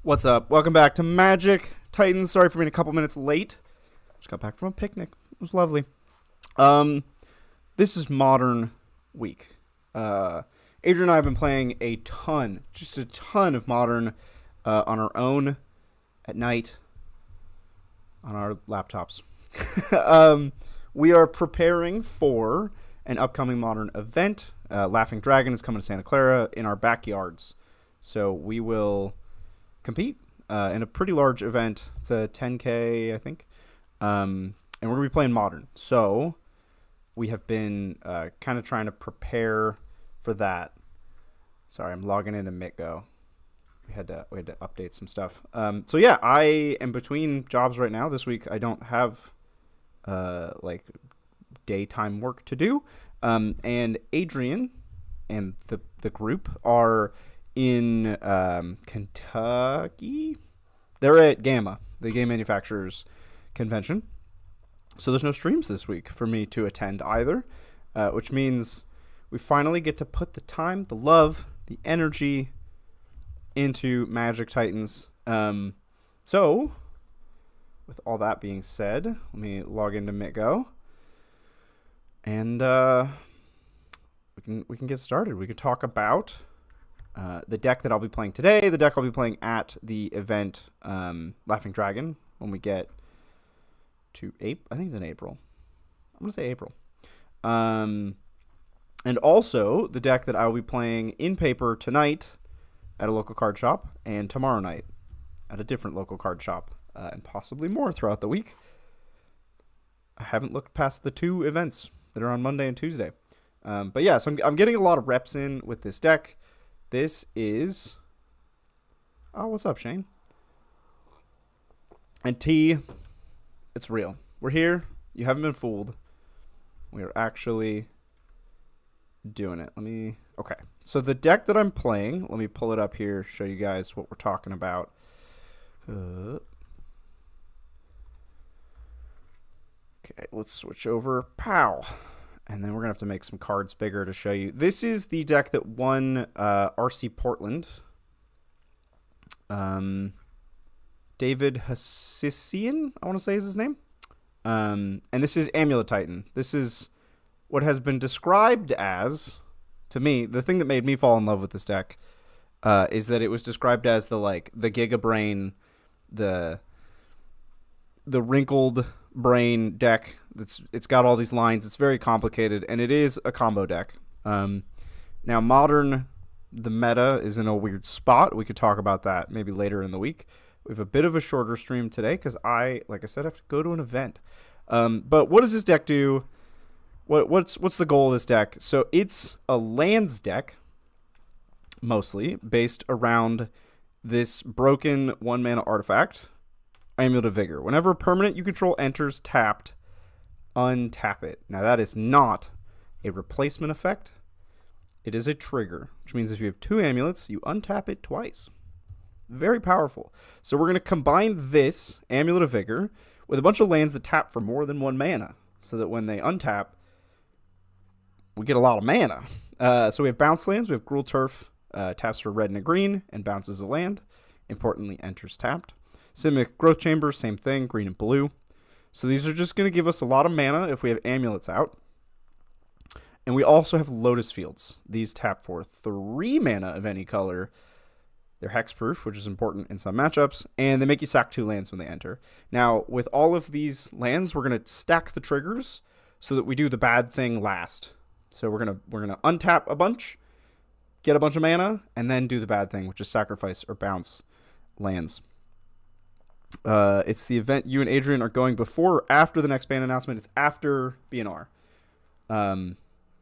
What's up? Welcome back to Magic Titans. Sorry for being a couple minutes late. Just got back from a picnic. It was lovely. This is Modern week. Adrian and I have been playing just a ton of Modern on our own at night on our laptops. We are preparing for an upcoming Modern event. Laughing Dragon is coming to Santa Clara in our backyards. So we will compete in a pretty large event. It's a 10K, I think. And we're going to be playing Modern. So we have been kind of trying to prepare for that. Sorry, I'm logging into mtgo. We had to update some stuff. So yeah, I am between jobs right now. This week I don't have like daytime work to do. And Adrian and the group are in Kentucky. They're at GAMA, the Game Manufacturers Convention. So there's no streams this week for me to attend either, which means we finally get to put the time, the love, the energy into Magic Titans. So with all that being said, let me log into mtgo. And we can get started. We can talk about the deck that I'll be playing today, the deck I'll be playing at the event Laughing Dragon when we get to April. I think it's in April. I'm going to say April. And also the deck that I will be playing in paper tonight at a local card shop and tomorrow night at a different local card shop and possibly more throughout the week. I haven't looked past the two events that are on Monday and Tuesday. But yeah, so I'm getting a lot of reps in with this deck. This is... Oh, what's up, Shane? And T, it's real. We're here. You haven't been fooled. We are actually doing it. Okay. So the deck that I'm playing, let me pull it up here, show you guys what we're talking about. Okay, let's switch over. Pow. And then we're going to have to make some cards bigger to show you. This is the deck that won RC Portland. David Hassissian, I want to say is his name. And this is Amulet Titan. This is what has been described as, to me, the thing that made me fall in love with this deck is that it was described as the Giga Brain, the wrinkled brain deck. It's got all these lines. It's very complicated, and it is a combo deck. Now, Modern, the meta is in a weird spot. We could talk about that maybe later in the week. We have a bit of a shorter stream today because like I said, have to go to an event. But what does this deck do? What's the goal of this deck? So it's a lands deck, mostly based around this broken 1-mana artifact, Amulet of Vigor. Whenever a permanent you control enters tapped, untap it. Now that is not a replacement effect. It is a trigger, which means if you have 2 amulets, you untap it twice. Very powerful. So we're going to combine this Amulet of Vigor with a bunch of lands that tap for more than 1 mana, so that when they untap, we get a lot of mana. So we have bounce lands. We have Gruul Turf, taps for red and a green, and bounces a land. Importantly, enters tapped. Simic Growth Chamber, same thing, green and blue. So these are just going to give us a lot of mana if we have amulets out. And we also have Lotus Fields. These tap for 3 mana of any color. They're hexproof, which is important in some matchups, and they make you sack 2 lands when they enter. Now, with all of these lands, we're going to stack the triggers so that we do the bad thing last. So we're gonna untap a bunch, get a bunch of mana, and then do the bad thing, which is sacrifice or bounce lands. It's the event you and Adrian are going before or after the next ban announcement. It's after BNR.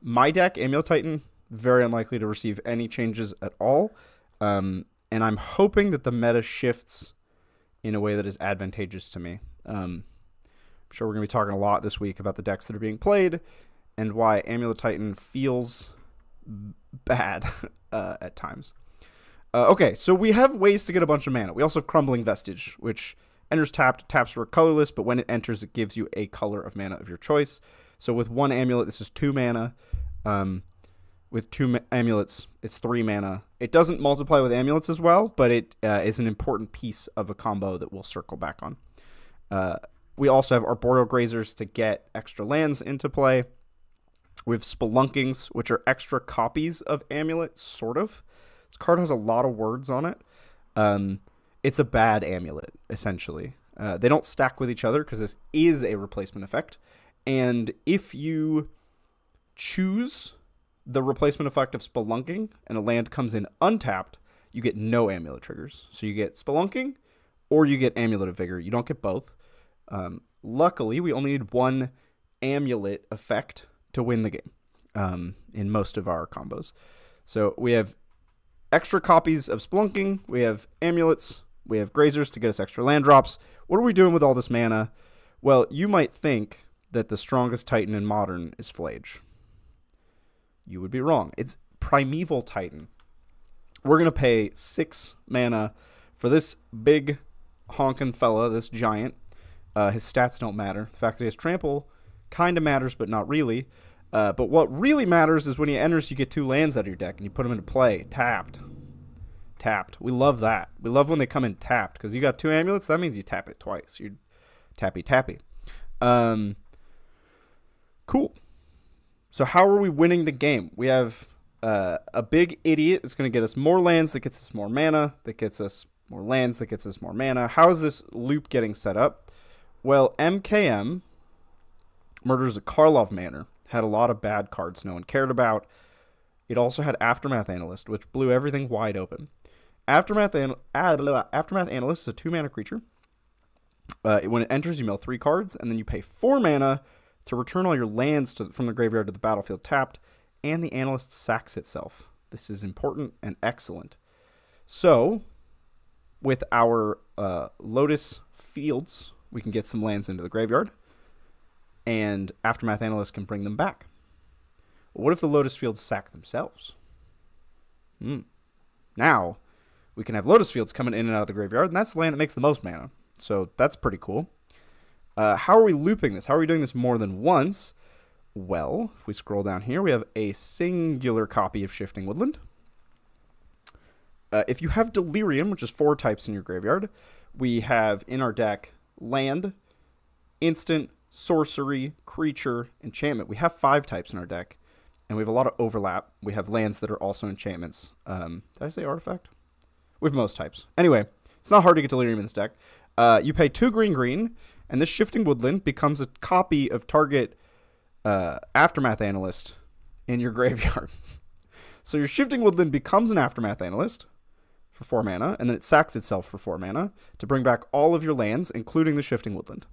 My deck, Amulet Titan, very unlikely to receive any changes at all. And I'm hoping that the meta shifts in a way that is advantageous to me. I'm sure we're going to be talking a lot this week about the decks that are being played and why Amulet Titan feels bad at times. Okay, so we have ways to get a bunch of mana. We also have Crumbling Vestige, which enters tapped, taps for colorless, but when it enters, it gives you a color of mana of your choice. So with 1 amulet, this is 2 mana. With 2 amulets, it's 3 mana. It doesn't multiply with amulets as well, but it is an important piece of a combo that we'll circle back on. We also have Arboreal Grazers to get extra lands into play. We have Spelunkings, which are extra copies of Amulet, sort of. This card has a lot of words on it. It's a bad Amulet, essentially. They don't stack with each other because this is a replacement effect. And if you choose the replacement effect of Spelunking and a land comes in untapped, you get no Amulet triggers. So you get Spelunking or you get Amulet of Vigor. You don't get both. Luckily, we only need 1 Amulet effect to win the game in most of our combos. So we have extra copies of Spelunking, we have Amulets, we have Grazers to get us extra land drops. What are we doing with all this mana? Well, you might think that the strongest Titan in Modern is Flage. You would be wrong. It's Primeval Titan. We're going to pay 6 mana for this big honkin' fella, this giant. His stats don't matter. The fact that he has trample kind of matters, but not really. But what really matters is when he enters, you get 2 lands out of your deck, and you put them into play. Tapped. We love that. We love when they come in tapped, because you got 2 amulets, that means you tap it twice. You're tappy. Cool. So how are we winning the game? We have a big idiot that's going to get us more lands, that gets us more mana, that gets us more lands, that gets us more mana. How is this loop getting set up? Well, MKM, Murders of Karlov Manor, had a lot of bad cards no one cared about. It also had Aftermath Analyst, which blew everything wide open. Aftermath Analyst is a 2-mana creature. When it enters, you mill 3 cards, and then you pay 4 mana to return all your lands from the graveyard to the battlefield tapped, and the Analyst sacks itself. This is important and excellent. So, with our Lotus Fields, we can get some lands into the graveyard, and Aftermath Analyst can bring them back. What if the Lotus Fields sack themselves? Now, we can have Lotus Fields coming in and out of the graveyard, and that's the land that makes the most mana. So that's pretty cool. How are we looping this? How are we doing this more than once? Well, if we scroll down here, we have a singular copy of Shifting Woodland. If you have Delirium, which is 4 types in your graveyard, we have in our deck land, instant, sorcery, creature, enchantment. We have 5 types in our deck, and we have a lot of overlap. We have lands that are also enchantments. Did I say artifact? We have most types. Anyway, it's not hard to get Delirium in this deck. You pay 2 green, and this Shifting Woodland becomes a copy of target Aftermath Analyst in your graveyard. So your Shifting Woodland becomes an Aftermath Analyst for 4 mana, and then it sacks itself for 4 mana to bring back all of your lands, including the Shifting Woodland.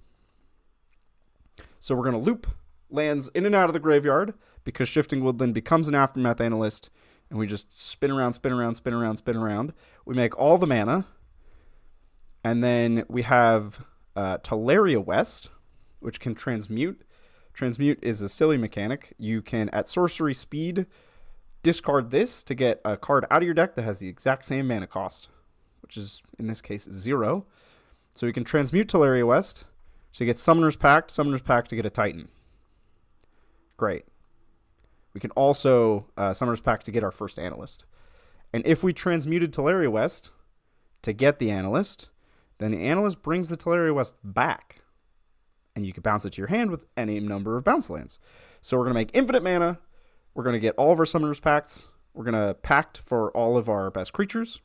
So we're going to loop lands in and out of the graveyard because Shifting Woodland becomes an Aftermath Analyst, and we just spin around. We make all the mana, and then we have Teleria West, which can transmute. Transmute is a silly mechanic. You can, at sorcery speed, discard this to get a card out of your deck that has the exact same mana cost, which is, in this case, 0. So we can transmute Teleria West. So you get Summoner's Pact to get a Titan. Great. We can also Summoner's Pact to get our first Analyst. And if we transmuted Teleria West to get the Analyst, then the Analyst brings the Teleria West back. And you can bounce it to your hand with any number of bounce lands. So we're going to make infinite mana. We're going to get all of our Summoner's Pacts. We're going to pact for all of our best creatures.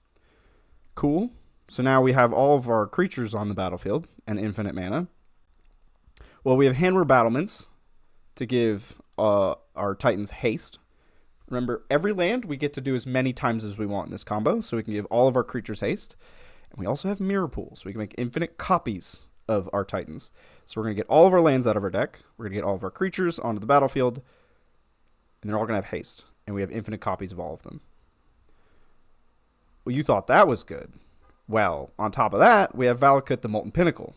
Cool. So now we have all of our creatures on the battlefield and infinite mana. Well, we have Handware Battlements to give our Titans haste. Remember, every land we get to do as many times as we want in this combo, so we can give all of our creatures haste. And we also have Mirror Pool, so we can make infinite copies of our Titans. So we're going to get all of our lands out of our deck. We're going to get all of our creatures onto the battlefield, and they're all going to have haste. And we have infinite copies of all of them. Well, you thought that was good. Well, on top of that, we have Valakut the Molten Pinnacle.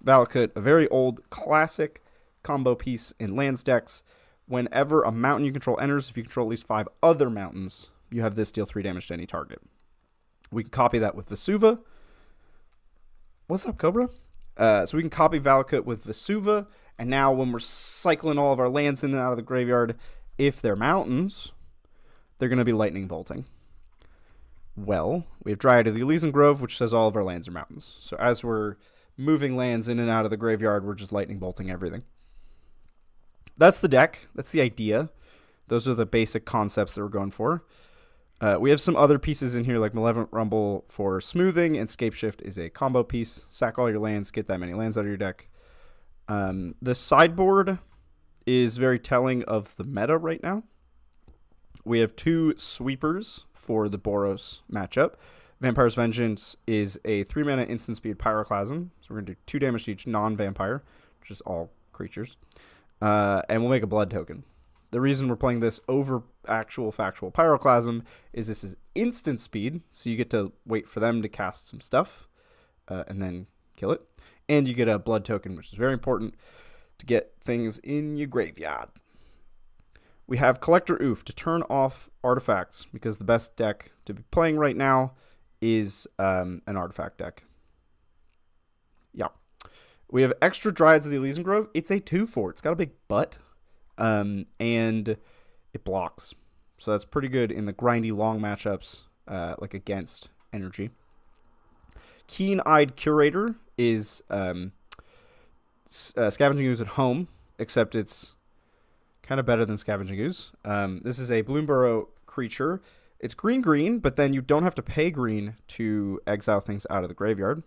Valakut, a very old classic combo piece in lands decks. Whenever a mountain you control enters, if you control at least 5 other mountains, you have this deal 3 damage to any target. We can copy that with Vesuva. What's up, Cobra? So we can copy Valakut with Vesuva, and now when we're cycling all of our lands in and out of the graveyard, if they're mountains, they're going to be lightning bolting. Well, we have Dryad of the Elysian Grove, which says all of our lands are mountains. So as we're moving lands in and out of the graveyard, we're just lightning bolting everything. That's the deck. That's the idea. Those are the basic concepts that we're going for. We have some other pieces in here like Malevolent Rumble for smoothing, and Scape Shift is a combo piece. Sack all your lands, get that many lands out of your deck. The sideboard is very telling of the meta right now. We have 2 sweepers for the Boros matchup. Vampire's Vengeance is a 3-mana instant speed Pyroclasm. So we're going to do 2 damage to each non-vampire, which is all creatures. And we'll make a blood token. The reason we're playing this over actual factual Pyroclasm is this is instant speed, so you get to wait for them to cast some stuff and then kill it. And you get a blood token, which is very important to get things in your graveyard. We have Collector Oof to turn off artifacts, because the best deck to be playing right now is an artifact deck. Yeah. We have extra Dryads of the Elysian Grove. It's a 2/4. It's got a big butt. And it blocks. So that's pretty good in the grindy long matchups, like against energy. Keen-Eyed Curator is Scavenging Ooze at home, except it's kind of better than Scavenging Ooze. This is a Bloomburrow creature. It's green, but then you don't have to pay green to exile things out of the graveyard.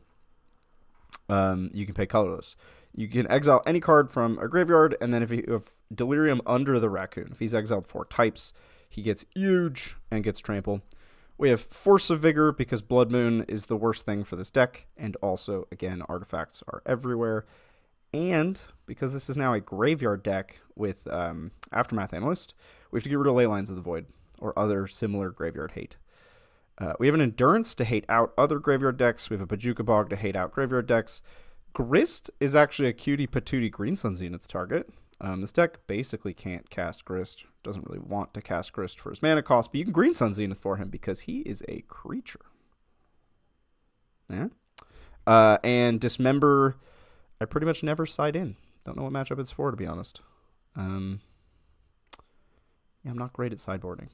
You can pay colorless. You can exile any card from a graveyard, and then if you have Delirium under the Raccoon, if he's exiled 4 types, he gets huge and gets trample. We have Force of Vigor, because Blood Moon is the worst thing for this deck, and also, again, artifacts are everywhere. And because this is now a graveyard deck with Aftermath Analyst, we have to get rid of Leylines of the Void, or other similar graveyard hate. We have an Endurance to hate out other graveyard decks. We have a Bajuka Bog to hate out graveyard decks. Grist is actually a cutie patootie Green Sun Zenith target. This deck basically can't cast Grist. Doesn't really want to cast Grist for his mana cost, but you can Green Sun Zenith for him because he is a creature. Yeah. And Dismember, I pretty much never side in. Don't know what matchup it's for, to be honest. Yeah, I'm not great at sideboarding.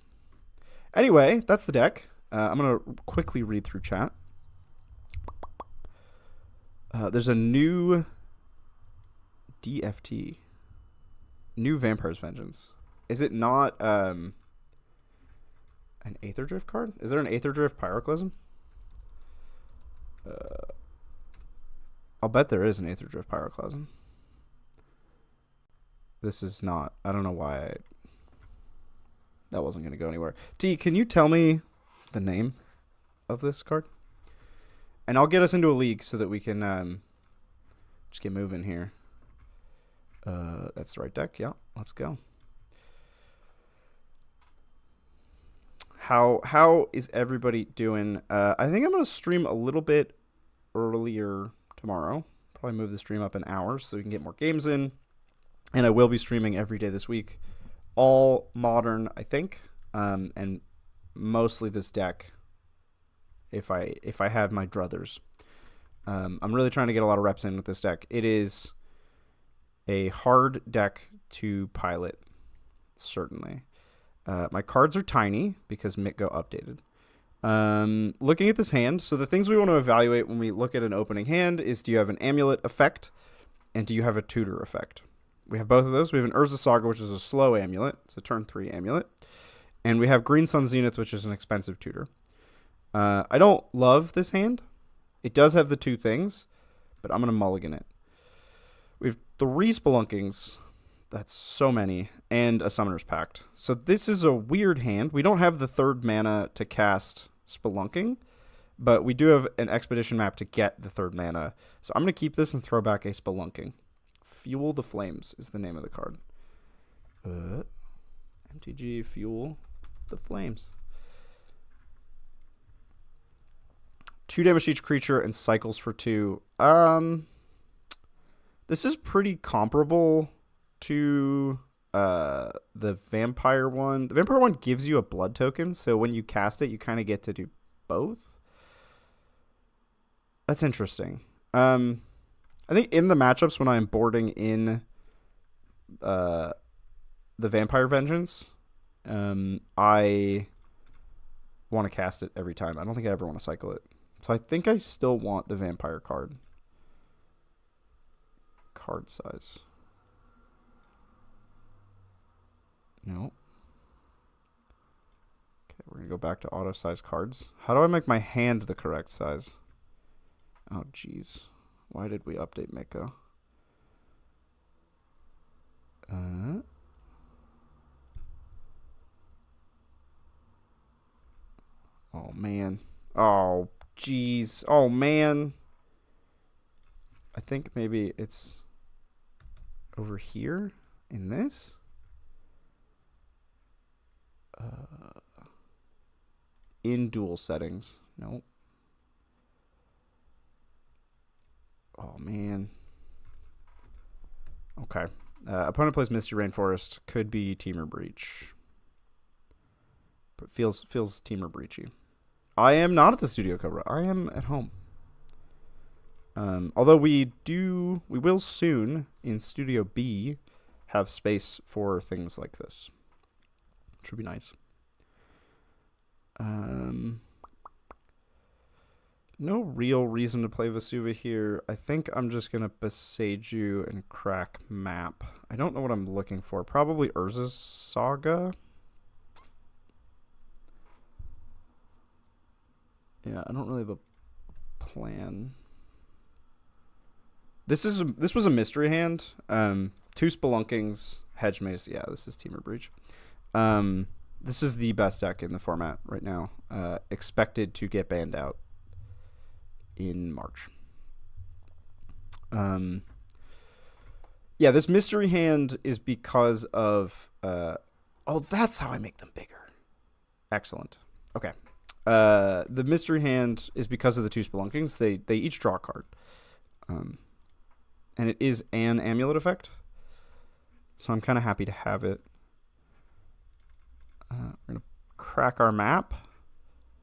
Anyway, that's the deck. I'm going to quickly read through chat. There's a new DFT. New Vampire's Vengeance. Is it not an Aetherdrift card? Is there an Aetherdrift Pyroclasm? I'll bet there is an Aetherdrift Pyroclasm. This is not. I don't know why that wasn't going to go anywhere. T, can you tell me the name of this card? And I'll get us into a league so that we can just get moving here. That's the right deck. Yeah, let's go. How is everybody doing? I think I'm going to stream a little bit earlier tomorrow. Probably move the stream up an hour so we can get more games in. And I will be streaming every day this week. All modern, I think. And mostly this deck. If I have my druthers. I'm really trying to get a lot of reps in with this deck. It is a hard deck to pilot, certainly. My cards are tiny because mtgo updated. Looking at this hand, so the things we want to evaluate when we look at an opening hand is, do you have an Amulet effect, and do you have a Tutor effect? We have both of those. We have an Urza Saga, which is a slow Amulet. It's a turn 3 Amulet. And we have Green Sun Zenith, which is an expensive Tutor. I don't love this hand. It does have the 2 things, but I'm going to mulligan it. We have 3 Spelunkings. That's so many. And a Summoner's Pact. So this is a weird hand. We don't have the 3rd mana to cast Spelunking, but we do have an Expedition map to get the 3rd mana. So I'm going to keep this and throw back a Spelunking. Fuel the Flames is the name of the card. MTG Fuel the Flames. 2 damage to each creature and cycles for 2. This is pretty comparable to the Vampire one. The Vampire one gives you a blood token, so when you cast it, you kind of get to do both. That's interesting. I think in the matchups when I'm boarding in the Vampire Vengeance I want to cast it every time. I don't think I ever want to cycle it. So I think I still want the vampire card. Card size. No. Okay, we're going to go back to auto size cards. How do I make my hand the correct size? Oh, jeez. Why did we update mtgo? Oh, man. Oh, jeez. Oh, man. I think maybe it's over here in this. In dual settings. Nope. Oh, man. Okay. Opponent plays Misty Rainforest. Could be Teamer Breach. But feels Teamer Breachy. I am not at the studio, Cobra. I am at home. Although we will soon in Studio B have space for things like this, which would be nice. No real reason to play Vesuva here. I think I'm just going to Beseiju and crack map. I don't know what I'm looking for. Probably Urza's Saga. Yeah, I don't really have a plan. This was a mystery hand. 2 Spelunkings, Hedge Mace. Yeah, this is Teamer Breach. This is the best deck in the format right now. Expected to get banned out in March. Yeah, this mystery hand is because of... oh, that's how I make them bigger. Excellent. Okay. The mystery hand is because of the 2 Spelunkings. They each draw a card. And it is an amulet effect. So I'm kind of happy to have it. We're going to crack our map.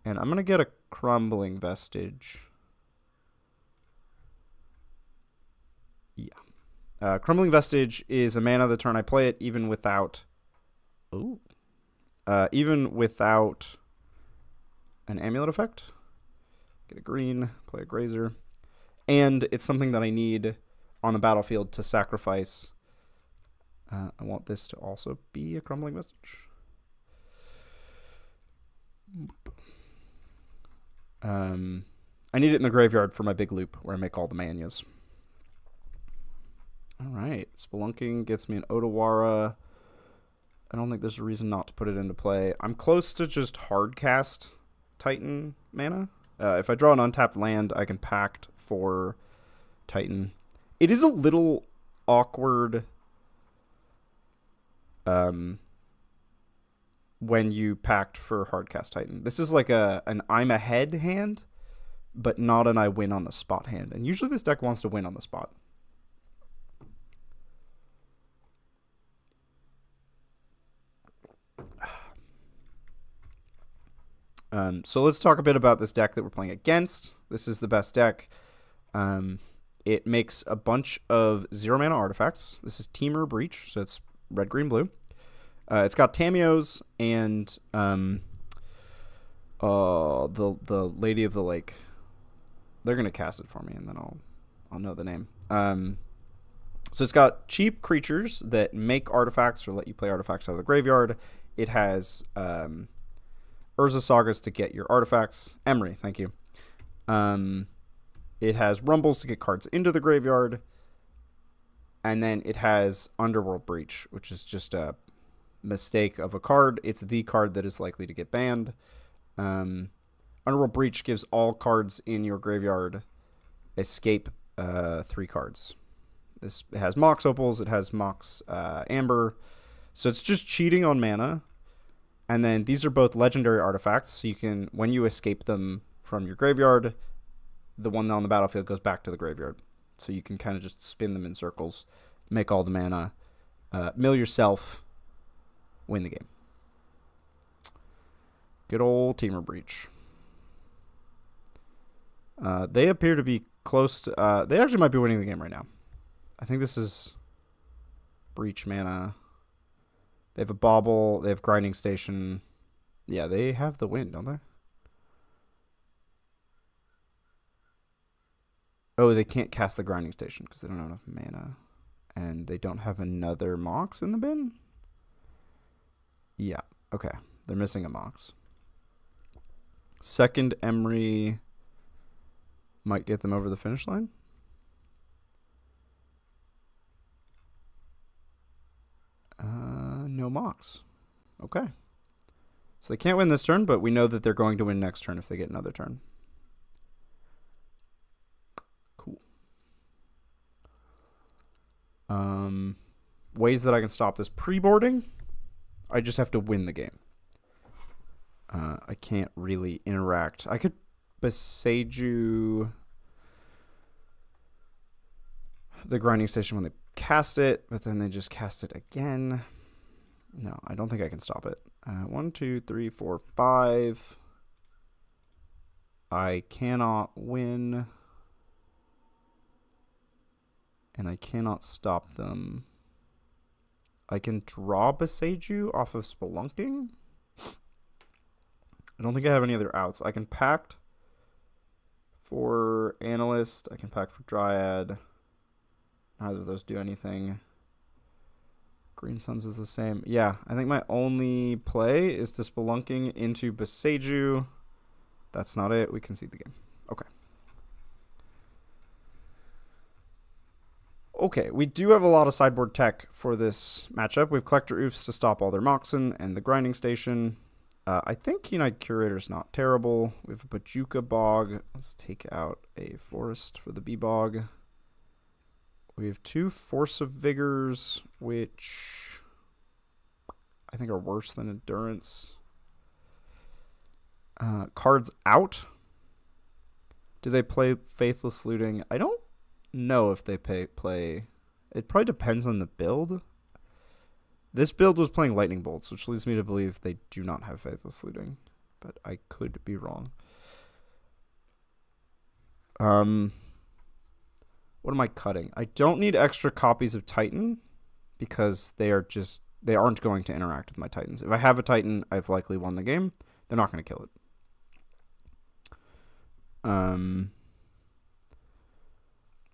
And I'm going to get a Crumbling Vestige. Yeah. Crumbling Vestige is a mana the turn I play it, even without... Ooh. Even without an amulet effect. Get a green, play a Grazer. And it's something that I need on the battlefield to sacrifice. I want this to also be a Crumbling Vestige. I need it in the graveyard for my big loop where I make all the Manyas. Alright, Spelunking gets me an Otawara. I don't think there's a reason not to put it into play. I'm close to just hardcast Titan mana. If I draw an untapped land, I can pact for Titan. It is a little awkward when you pact for hardcast Titan. This is like an I'm ahead hand, but not an I win on the spot hand. And usually this deck wants to win on the spot. So let's talk a bit about this deck that we're playing against. This is the best deck. It makes a bunch of 0 mana artifacts. This is Teamer Breach, so it's red, green, blue. It's got Tamios and the Lady of the Lake. They're gonna cast it for me, and then I'll know the name. So it's got cheap creatures that make artifacts or let you play artifacts out of the graveyard. It has Urza Sagas to get your artifacts. Emery, thank you. It has Rumbles to get cards into the graveyard. And then it has Underworld Breach, which is just a mistake of a card. It's the card that is likely to get banned. Underworld Breach gives all cards in your graveyard escape 3 cards. This has Mox Opals. It has Mox Amber. So it's just cheating on mana. And then these are both legendary artifacts. So you can, when you escape them from your graveyard, the one on the battlefield goes back to the graveyard. So you can kind of just spin them in circles, make all the mana, mill yourself, win the game. Good old Teamer Breach. They appear to be close to... they actually might be winning the game right now. I think this is Breach mana. They have a bauble. They have grinding station. Yeah, they have the win, don't they? Oh, they can't cast the grinding station because they don't have enough mana. And they don't have another Mox in the bin? Yeah, okay. They're missing a Mox. Second Emery might get them over the finish line. No Mox. Okay. So they can't win this turn, but we know that they're going to win next turn if they get another turn. Cool. Ways that I can stop this pre-boarding. I just have to win the game. I can't really interact. I could Beseiju the grinding station when they cast it, but then they just cast it again. No, I don't think I can stop it. 1, 2, 3, 4, 5. I cannot win. And I cannot stop them. I can draw Beseiju off of Spelunking. I don't think I have any other outs. I can Pact for Analyst. I can Pact for Dryad. Neither of those do anything. Green Suns is the same. Yeah, I think my only play is to Spelunking into Beseiju. That's not it. We can see the game. Okay. Okay, we do have a lot of sideboard tech for this matchup. We have Collector Oofs to stop all their Moxen and the grinding station. I think Keen-Eyed Curator's not terrible. We have a Bajuka Bog. Let's take out a Forest for the B-Bog. We have 2 Force of Vigors, which I think are worse than Endurance. Cards out. Do they play Faithless Looting? I don't know if they play. It probably depends on the build. This build was playing Lightning Bolts, which leads me to believe they do not have Faithless Looting, but I could be wrong. What am I cutting? I don't need extra copies of Titan because they aren't going to interact with my Titans. If I have a Titan, I've likely won the game. They're not going to kill it.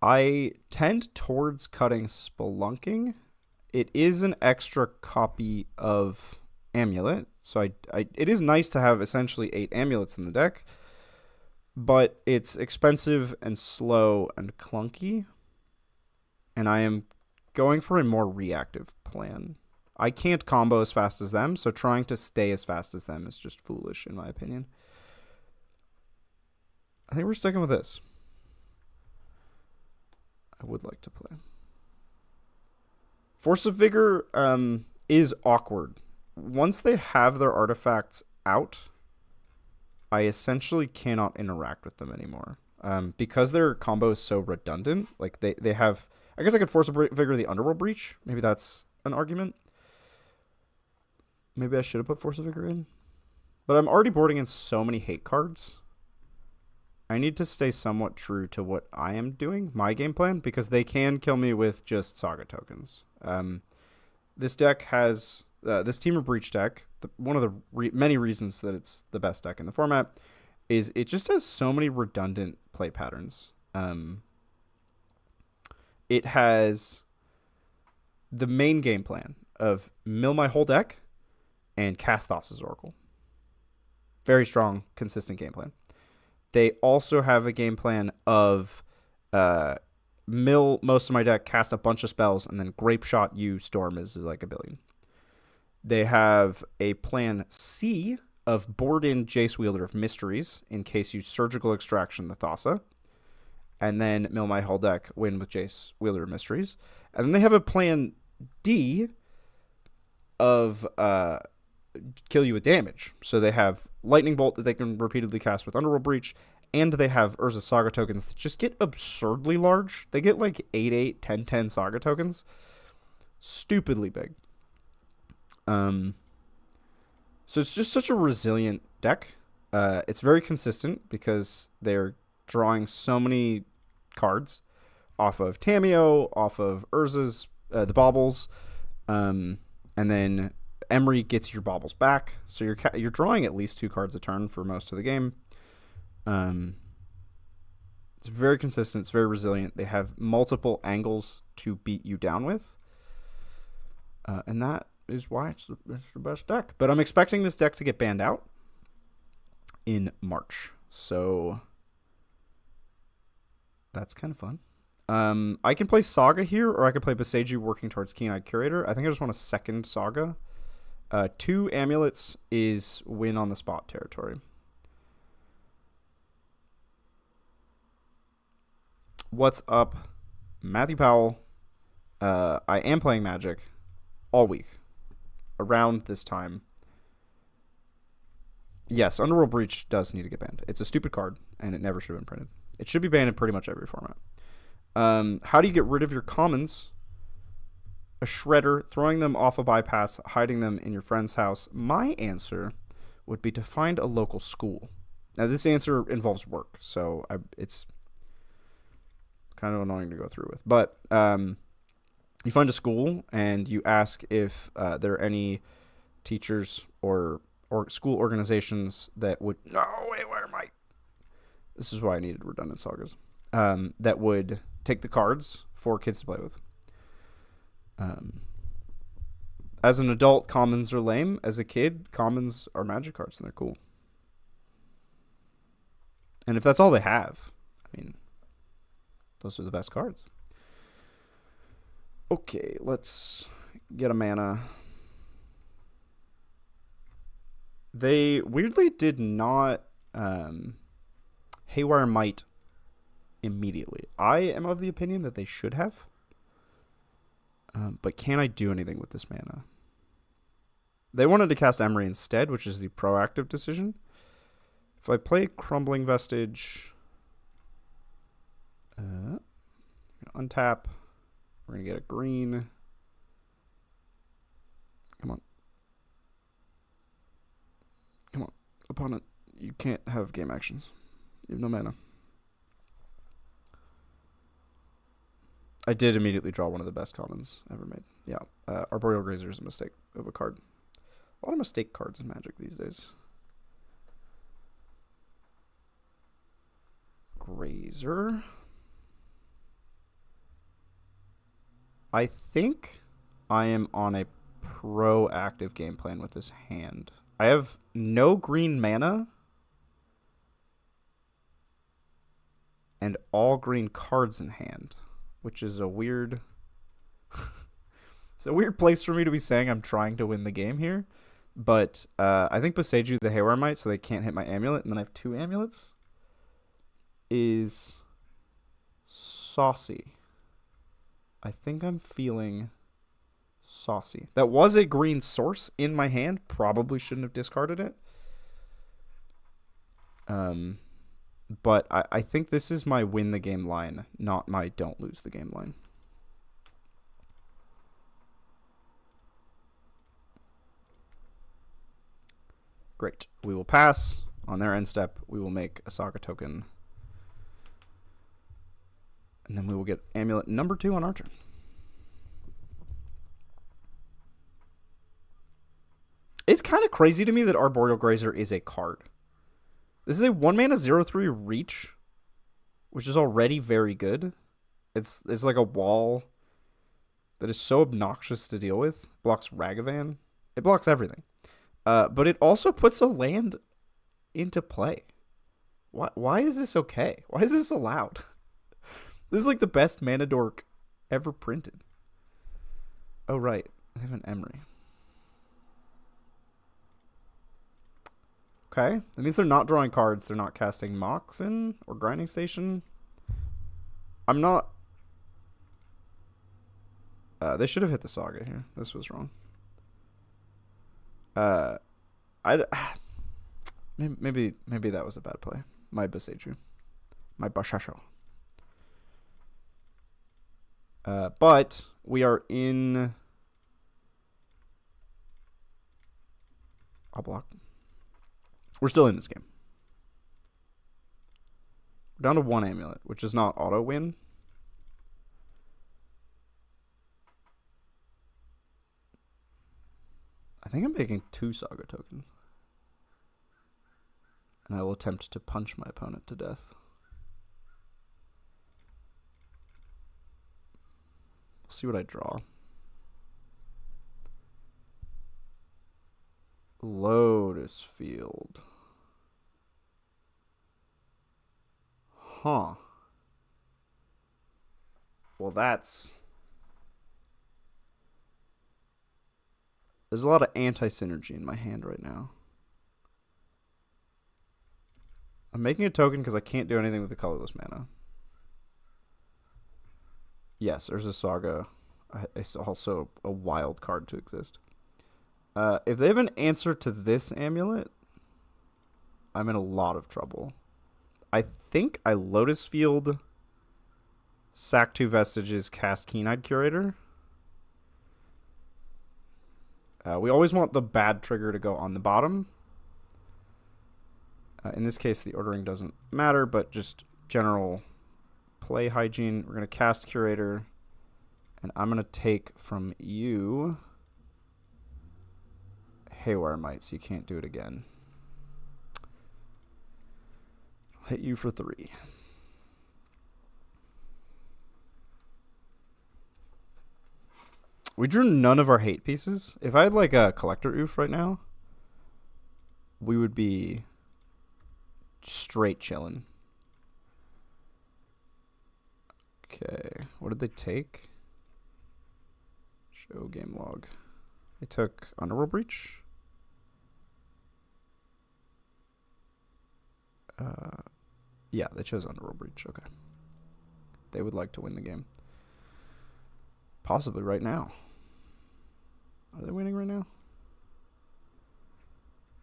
I tend towards cutting Spelunking. It is an extra copy of Amulet, so it is nice to have essentially 8 amulets in the deck, but it's expensive and slow and clunky, and I am going for a more reactive plan. I can't combo as fast as them, so trying to stay as fast as them is just foolish, in my opinion. I think we're sticking with this. I would like to play. Force of Vigor is awkward. Once they have their artifacts out, I essentially cannot interact with them anymore. Because their combo is so redundant. Like they have... I guess I could Force of Vigor the Underworld Breach. Maybe that's an argument. Maybe I should have put Force of Vigor in. But I'm already boarding in so many hate cards. I need to stay somewhat true to what I am doing, my game plan, because they can kill me with just Saga tokens. This deck has... this Temur Breach deck, one of the many reasons that it's the best deck in the format, is it just has so many redundant play patterns. It has the main game plan of mill my whole deck and cast Thassa's Oracle. Very strong, consistent game plan. They also have a game plan of mill most of my deck, cast a bunch of spells, and then Grape Shot you Storm is like a billion. They have a plan C of board in Jace Wielder of Mysteries in case you Surgical Extraction the Thassa. And then mill my whole deck, win with Jace Wielder of Mysteries. And then they have a plan D of kill you with damage. So they have Lightning Bolt that they can repeatedly cast with Underworld Breach, and they have Urza Saga tokens that just get absurdly large. They get like 8/8, 10/10 Saga tokens. Stupidly big. So it's just such a resilient deck. It's very consistent because they're drawing so many cards off of Tamiyo, off of Urza's, the Baubles, and then Emery gets your baubles back, so you're drawing at least 2 cards a turn for most of the game. It's very consistent. It's very resilient. They have multiple angles to beat you down with, and that is why it's the best deck. But I'm expecting this deck to get banned out in March, so that's kind of fun. I can play Saga here, or I could play Boseiju working towards Keen-Eyed Curator. I think I just want a second Saga. 2 amulets is win on the spot territory. What's up, Matthew Powell? I am playing Magic all week around this time. Yes, Underworld Breach does need to get banned. It's a stupid card, and it never should have been printed. It should be banned in pretty much every format. How do you get rid of your commons? A shredder, throwing them off a bypass, hiding them in your friend's house. My answer would be to find a local school. Now, this answer involves work, so it's kind of annoying to go through with. But you find a school, and you ask if there are any teachers or school organizations that would... No, wait, where am I? This is why I needed redundant sagas. That would take the cards for kids to play with. As an adult, commons are lame. As a kid, commons are magic cards, and they're cool. And if that's all they have, I mean, those are the best cards. Okay, let's get a mana. They weirdly did not Haywire Might immediately. I am of the opinion that they should have. But can I do anything with this mana? They wanted to cast Emery instead, which is the proactive decision. If I play Crumbling Vestige, untap, we're going to get a green. Come on. Come on. Opponent, you can't have game actions. You have no mana. I did immediately draw one of the best commons ever made. Yeah, Arboreal Grazer is a mistake of a card. A lot of mistake cards in Magic these days. Grazer. I think I am on a proactive game plan with this hand. I have no green mana and all green cards in hand, which is a weird... It's a weird place for me to be saying I'm trying to win the game here. But I think Boseiju the Haywire Might, so they can't hit my amulet, and then I have 2 amulets, is saucy. I think I'm feeling saucy. That was a green source in my hand. Probably shouldn't have discarded it. But I think this is my win the game line, not my don't lose the game line. Great. We will pass. On their end step, we will make a Saga token. And then we will get amulet number 2 on our turn. It's kind of crazy to me that Arboreal Grazer is a card. This is a 1-mana 0/3 reach, which is already very good. It's like a wall that is so obnoxious to deal with. Blocks Ragavan. It blocks everything. But it also puts a land into play. Why is this okay? Why is this allowed? This is like the best mana dork ever printed. Oh, right. I have an Emery. Okay. That means they're not drawing cards. They're not casting Moxen or Grinding Station. I'm not... they should have hit the Saga here. This was wrong. Maybe that was a bad play. My Boseiju. My Bashasho. But we are in... I'll block. We're still in this game. We're down to 1 amulet, which is not auto win. I think I'm making 2 Saga tokens. And I will attempt to punch my opponent to death. We'll see what I draw. Lotus Field. Huh. Well, there's a lot of anti-synergy in my hand right now. I'm making a token because I can't do anything with the colorless mana. Yes, there's a Saga. It's also a wild card to exist. If they have an answer to this amulet, I'm in a lot of trouble. I think I Lotus Field, sack 2 Vestiges, cast Keen-Eyed Curator. We always want the bad trigger to go on the bottom. In this case, the ordering doesn't matter, but just general play hygiene. We're going to cast Curator, and I'm going to take from you Haywire Might, so you can't do it again. I'll hit you for 3. We drew none of our hate pieces. If I had like a Collector Oof right now, we would be straight chilling. Okay, what did they take? Show game log. They took Underworld Breach. Yeah, they chose Underworld Breach. Okay. They would like to win the game. Possibly right now. Are they winning right now?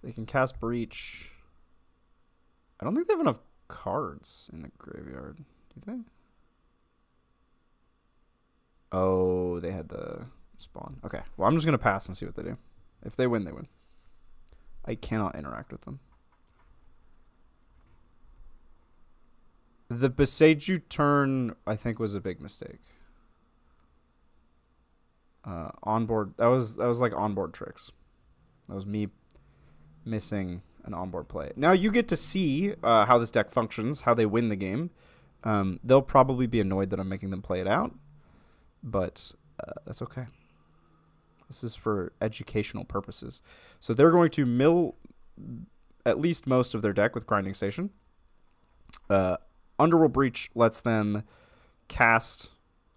They can cast Breach. I don't think they have enough cards in the graveyard. Do they? Oh, they had the spawn. Okay. Well, I'm just going to pass and see what they do. If they win, they win. I cannot interact with them. The Beseiju turn, I think, was a big mistake. Onboard. That was like onboard tricks. That was me missing an onboard play. Now you get to see how this deck functions, how they win the game. They'll probably be annoyed that I'm making them play it out, but that's okay. This is for educational purposes. So they're going to mill at least most of their deck with Grinding Station. Underworld Breach lets them cast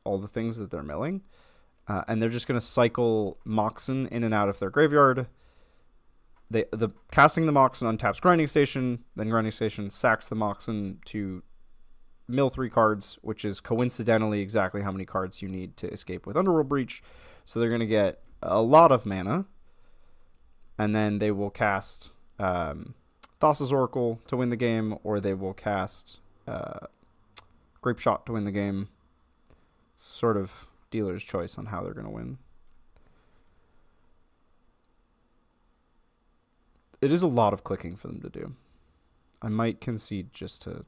all the things that they're milling. And they're just going to cycle Moxen in and out of their graveyard. The casting the Moxen untaps Grinding Station, then Grinding Station sacks the Moxen to mill 3 cards, which is coincidentally exactly how many cards you need to escape with Underworld Breach. So they're going to get a lot of mana, and then they will cast Thassa's Oracle to win the game, or they will cast Grape Shot to win the game. It's sort of dealer's choice on how they're going to win. It is a lot of clicking for them to do. I might concede just to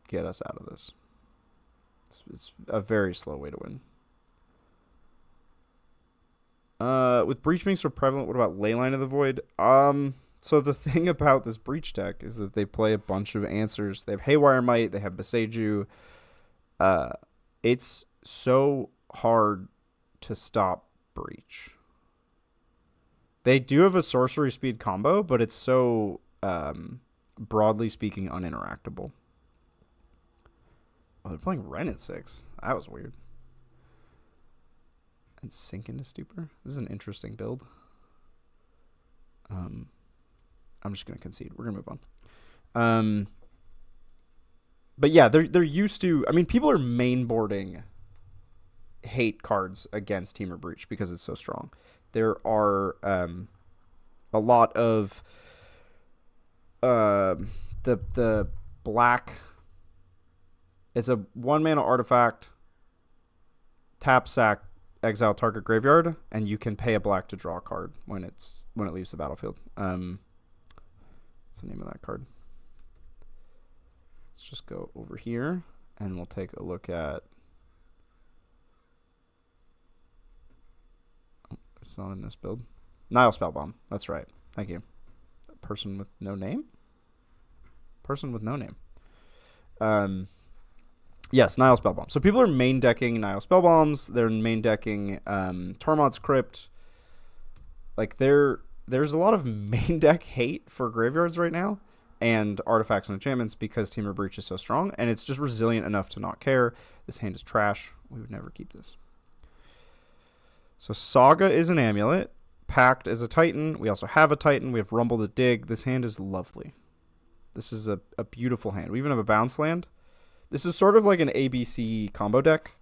get us out of this. It's a very slow way to win. With Breach being so prevalent, what about Leyline of the Void? So the thing about this Breach deck is that they play a bunch of answers. They have Haywire Might, they have Beseiju. It's so hard to stop Breach. They do have a sorcery speed combo, but it's so broadly speaking uninteractable. Oh, they're playing Ren at 6. That was weird. And Sink into Stupor. This is an interesting build. I'm just gonna concede. We're gonna move on. But yeah, they're used to. I mean, people are mainboarding hate cards against Temur Breach because it's so strong. There are a lot of the black. It's a 1-mana artifact. Tap, sack, exile target graveyard, and you can pay a black to draw a card when it leaves the battlefield. What's the name of that card? Let's just go over here and we'll take a look at. Oh, it's not in this build. Nile Spellbomb. That's right. Thank you. Person with no name? Person with no name. Yes, Nile Spellbomb. So people are main decking Nile Spellbombs. They're main decking Tormod's Crypt. Like, there's a lot of main deck hate for graveyards right now and artifacts and enchantments because Temur Breach is so strong, and it's just resilient enough to not care. This hand is trash. We would never keep this. So Saga is an Amulet. Pact is a Titan. We also have a Titan. We have Rumble to Dig. This hand is lovely. This is a beautiful hand. We even have a bounce land. This is sort of like an ABC combo deck.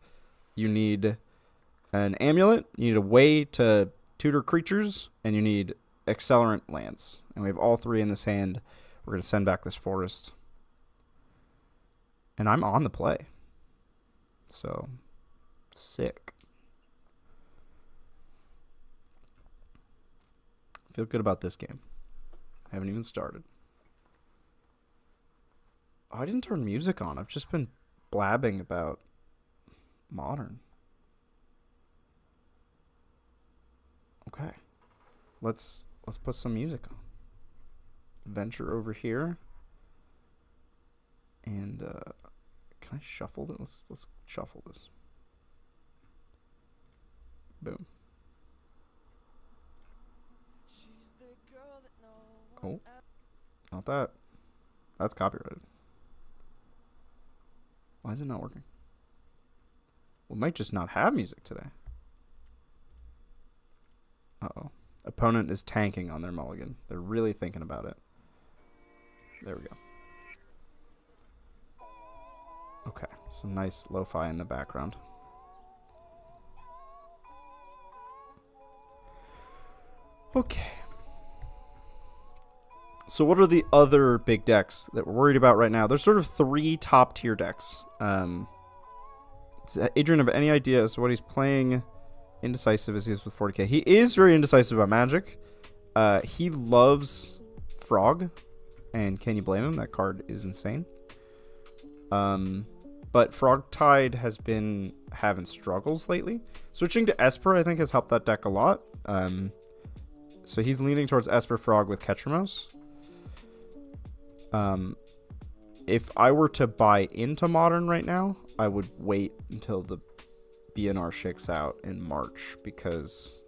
You need an Amulet. You need a way to tutor creatures. And you need Accelerant lands. And we have all three in this hand. We're going to send back this forest. And I'm on the play. So, sick. Feel good about this game. I haven't even started. Oh, I didn't turn music on. I've just been blabbing about Modern. Okay. Let's put some music on. Venture over here. And can I shuffle this? Let's shuffle this. Boom. Oh, not that. That's copyrighted. Why is it not working? We might just not have music today. Uh-oh. Opponent is tanking on their mulligan. They're really thinking about it. There we go. Okay, some nice lo-fi in the background. Okay. So what are the other big decks that we're worried about right now? There's sort of three top tier decks. Adrian, have any idea as to what he's playing? Indecisive as he is with 40k. He is very indecisive about Magic. He loves Frog, and can you blame him? That card is insane. But Frogtide has been having struggles lately. Switching to Esper, I think, has helped that deck a lot. So he's leaning towards Esper Frog with Ketramos. If I were to buy into Modern right now, I would wait until the BNR shakes out in March, because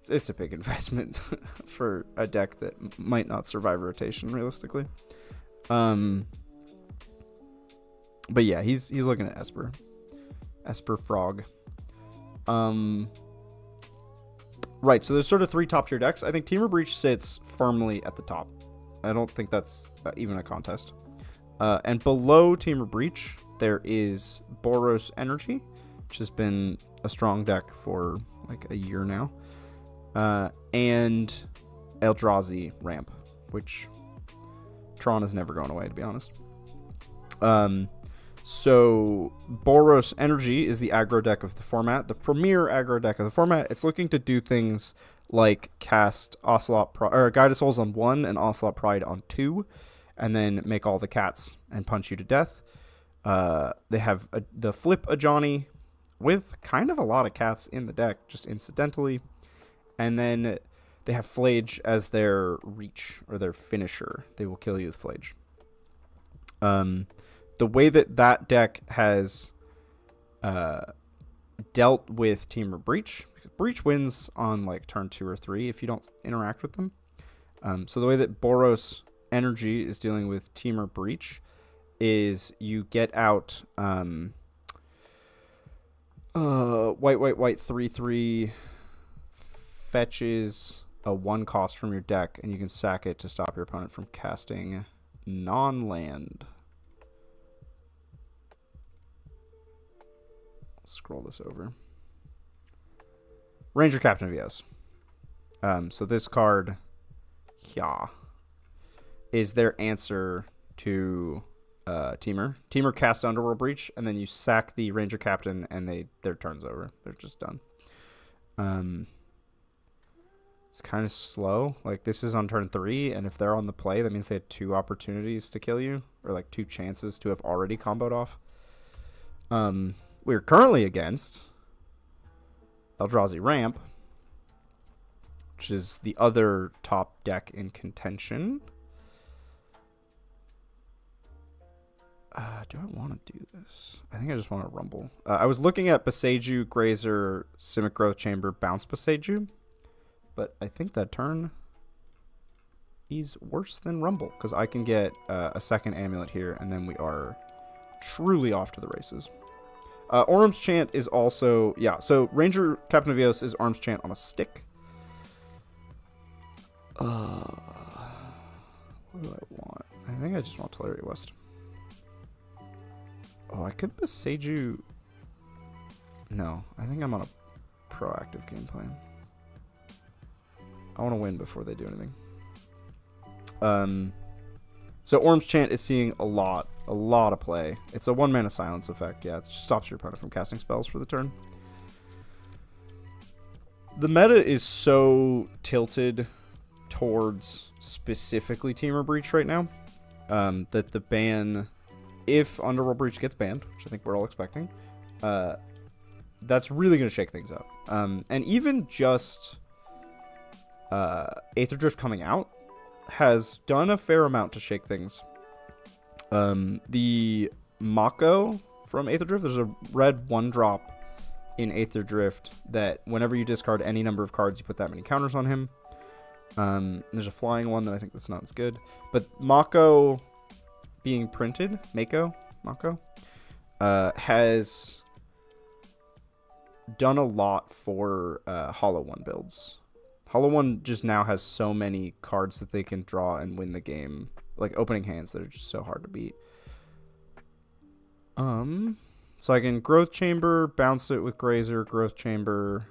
it's a big investment for a deck that might not survive rotation realistically. But yeah, he's looking at Esper Frog. Right, so there's sort of three top tier decks. I think Temur Breach sits firmly at the top. I don't think that's even a contest. And below Temur Breach, there is Boros Energy, which has been a strong deck for like a year now. And Eldrazi Ramp, which Tron is never going away, to be honest. So Boros Energy is the aggro deck of the format, the premier aggro deck of the format. It's looking to do things like cast Guide of Souls on 1 and Ocelot Pride on 2, and then make all the cats and punch you to death. They have the flip a Johnny with kind of a lot of cats in the deck, just incidentally. And then they have Flage as their reach or their finisher. They will kill you with Flage. The way that deck has dealt with Temur Breach, because Breach wins on like turn 2 or 3 if you don't interact with them. So the way that Boros Energy is dealing with Temur Breach is you get out white 3/3 fetches a 1 cost from your deck, and you can sack it to stop your opponent from casting non-land. Scroll this over. Ranger Captain VS. So this card, is their answer to Temur. Temur casts Underworld Breach, and then you sack the Ranger Captain, and their turn's over. They're just done. It's kind of slow. Like, this is on turn 3, and if they're on the play, that means they had 2 opportunities to kill you, or like 2 chances to have already comboed off. We're currently against Eldrazi Ramp, which is the other top deck in contention. Do I want to do this? I think I just want to rumble. I was looking at Boseiju, Grazer, Simic Growth Chamber, Bounce Boseiju, but I think that turn is worse than rumble because I can get a second amulet here, and then we are truly off to the races. Orm's Chant is also, yeah, so Ranger Captain of Eos is Orm's Chant on a stick. What do I want? I think I just want Teleria West. Oh, I could Boseiju. No, I think I'm on a proactive game plan. I want to win before they do anything. So Orm's Chant is seeing a lot of play. It's a 1-mana silence effect. Yeah, it just stops your opponent from casting spells for the turn. The meta is so tilted towards specifically Temur Breach right now that the ban, if Underworld Breach gets banned, which I think we're all expecting, that's really going to shake things up. And even just Aetherdrift coming out has done a fair amount to shake things. The mako from Aetherdrift, there's a red 1-drop in Aetherdrift that whenever you discard any number of cards, you put that many counters on him. There's a flying one that I think that's not as good. But mako being printed, mako, has done a lot for Hollow One builds. Hollow One just now has so many cards that they can draw and win the game. Like opening hands that are just so hard to beat. So I can Growth Chamber, bounce it with Grazer, Growth Chamber.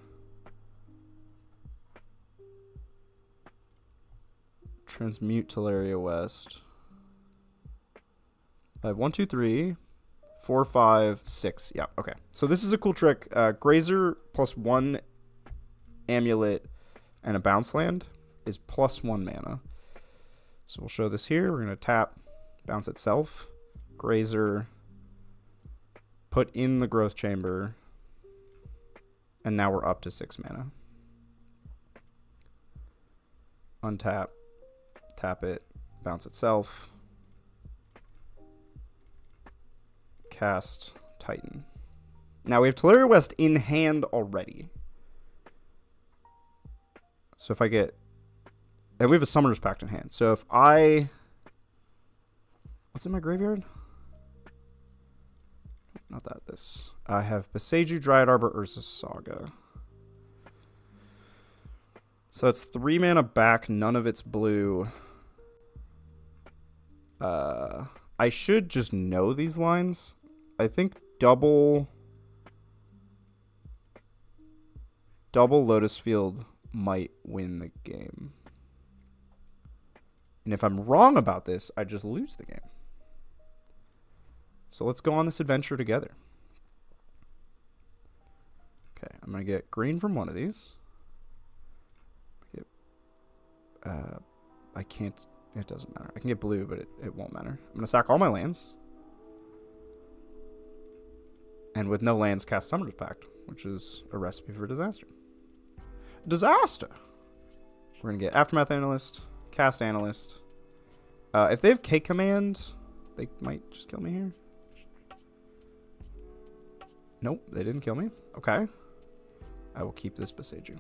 Transmute Teleria West. I have 1, 2, 3, 4, 5, 6. Yeah, okay. So this is a cool trick. Grazer plus 1 amulet and a bounce land is plus 1 mana. So we'll show this here. We're going to tap, bounce itself, Grazer, put in the Growth Chamber, and now we're up to 6 mana. Untap, tap it, bounce itself, cast Titan. Now we have Teleria West in hand already. So if I get... And we have a Summoner's Pact in hand. So if I... What's in my graveyard? Not that, this. I have Boseiju, Dryad Arbor, Urza Saga. So that's 3 mana back, none of it's blue. I should just know these lines. I think double Lotus Field might win the game. And if I'm wrong about this, I just lose the game. So let's go on this adventure together. Okay, I'm going to get green from one of these. I can't, it doesn't matter. I can get blue, but it won't matter. I'm going to sack all my lands. And with no lands, cast Summoner's Pact, which is a recipe for disaster. Disaster! We're going to get Aftermath Analyst, Cast Analyst. If they have K Command, they might just kill me here. Nope, they didn't kill me. Okay. I will keep this Boseiju.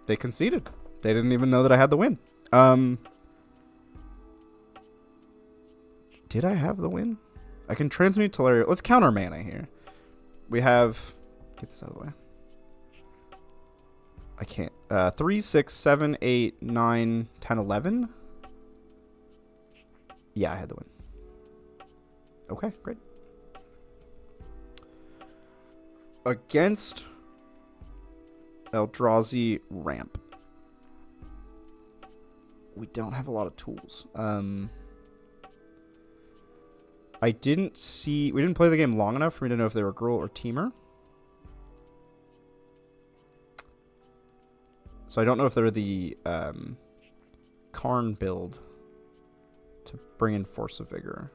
They conceded. They didn't even know that I had the win. Did I have the win? I can transmute Teleria. Let's count our mana here. We have... Get this out of the way. I can't. 3, 6, 7, 8, 9, 10, 11. Yeah, I had the win. Okay, great. Against Eldrazi Ramp. We don't have a lot of tools. I didn't see... We didn't play the game long enough for me to know if they were Gruul or Temur. So I don't know if they're the Karn build to bring in Force of Vigor.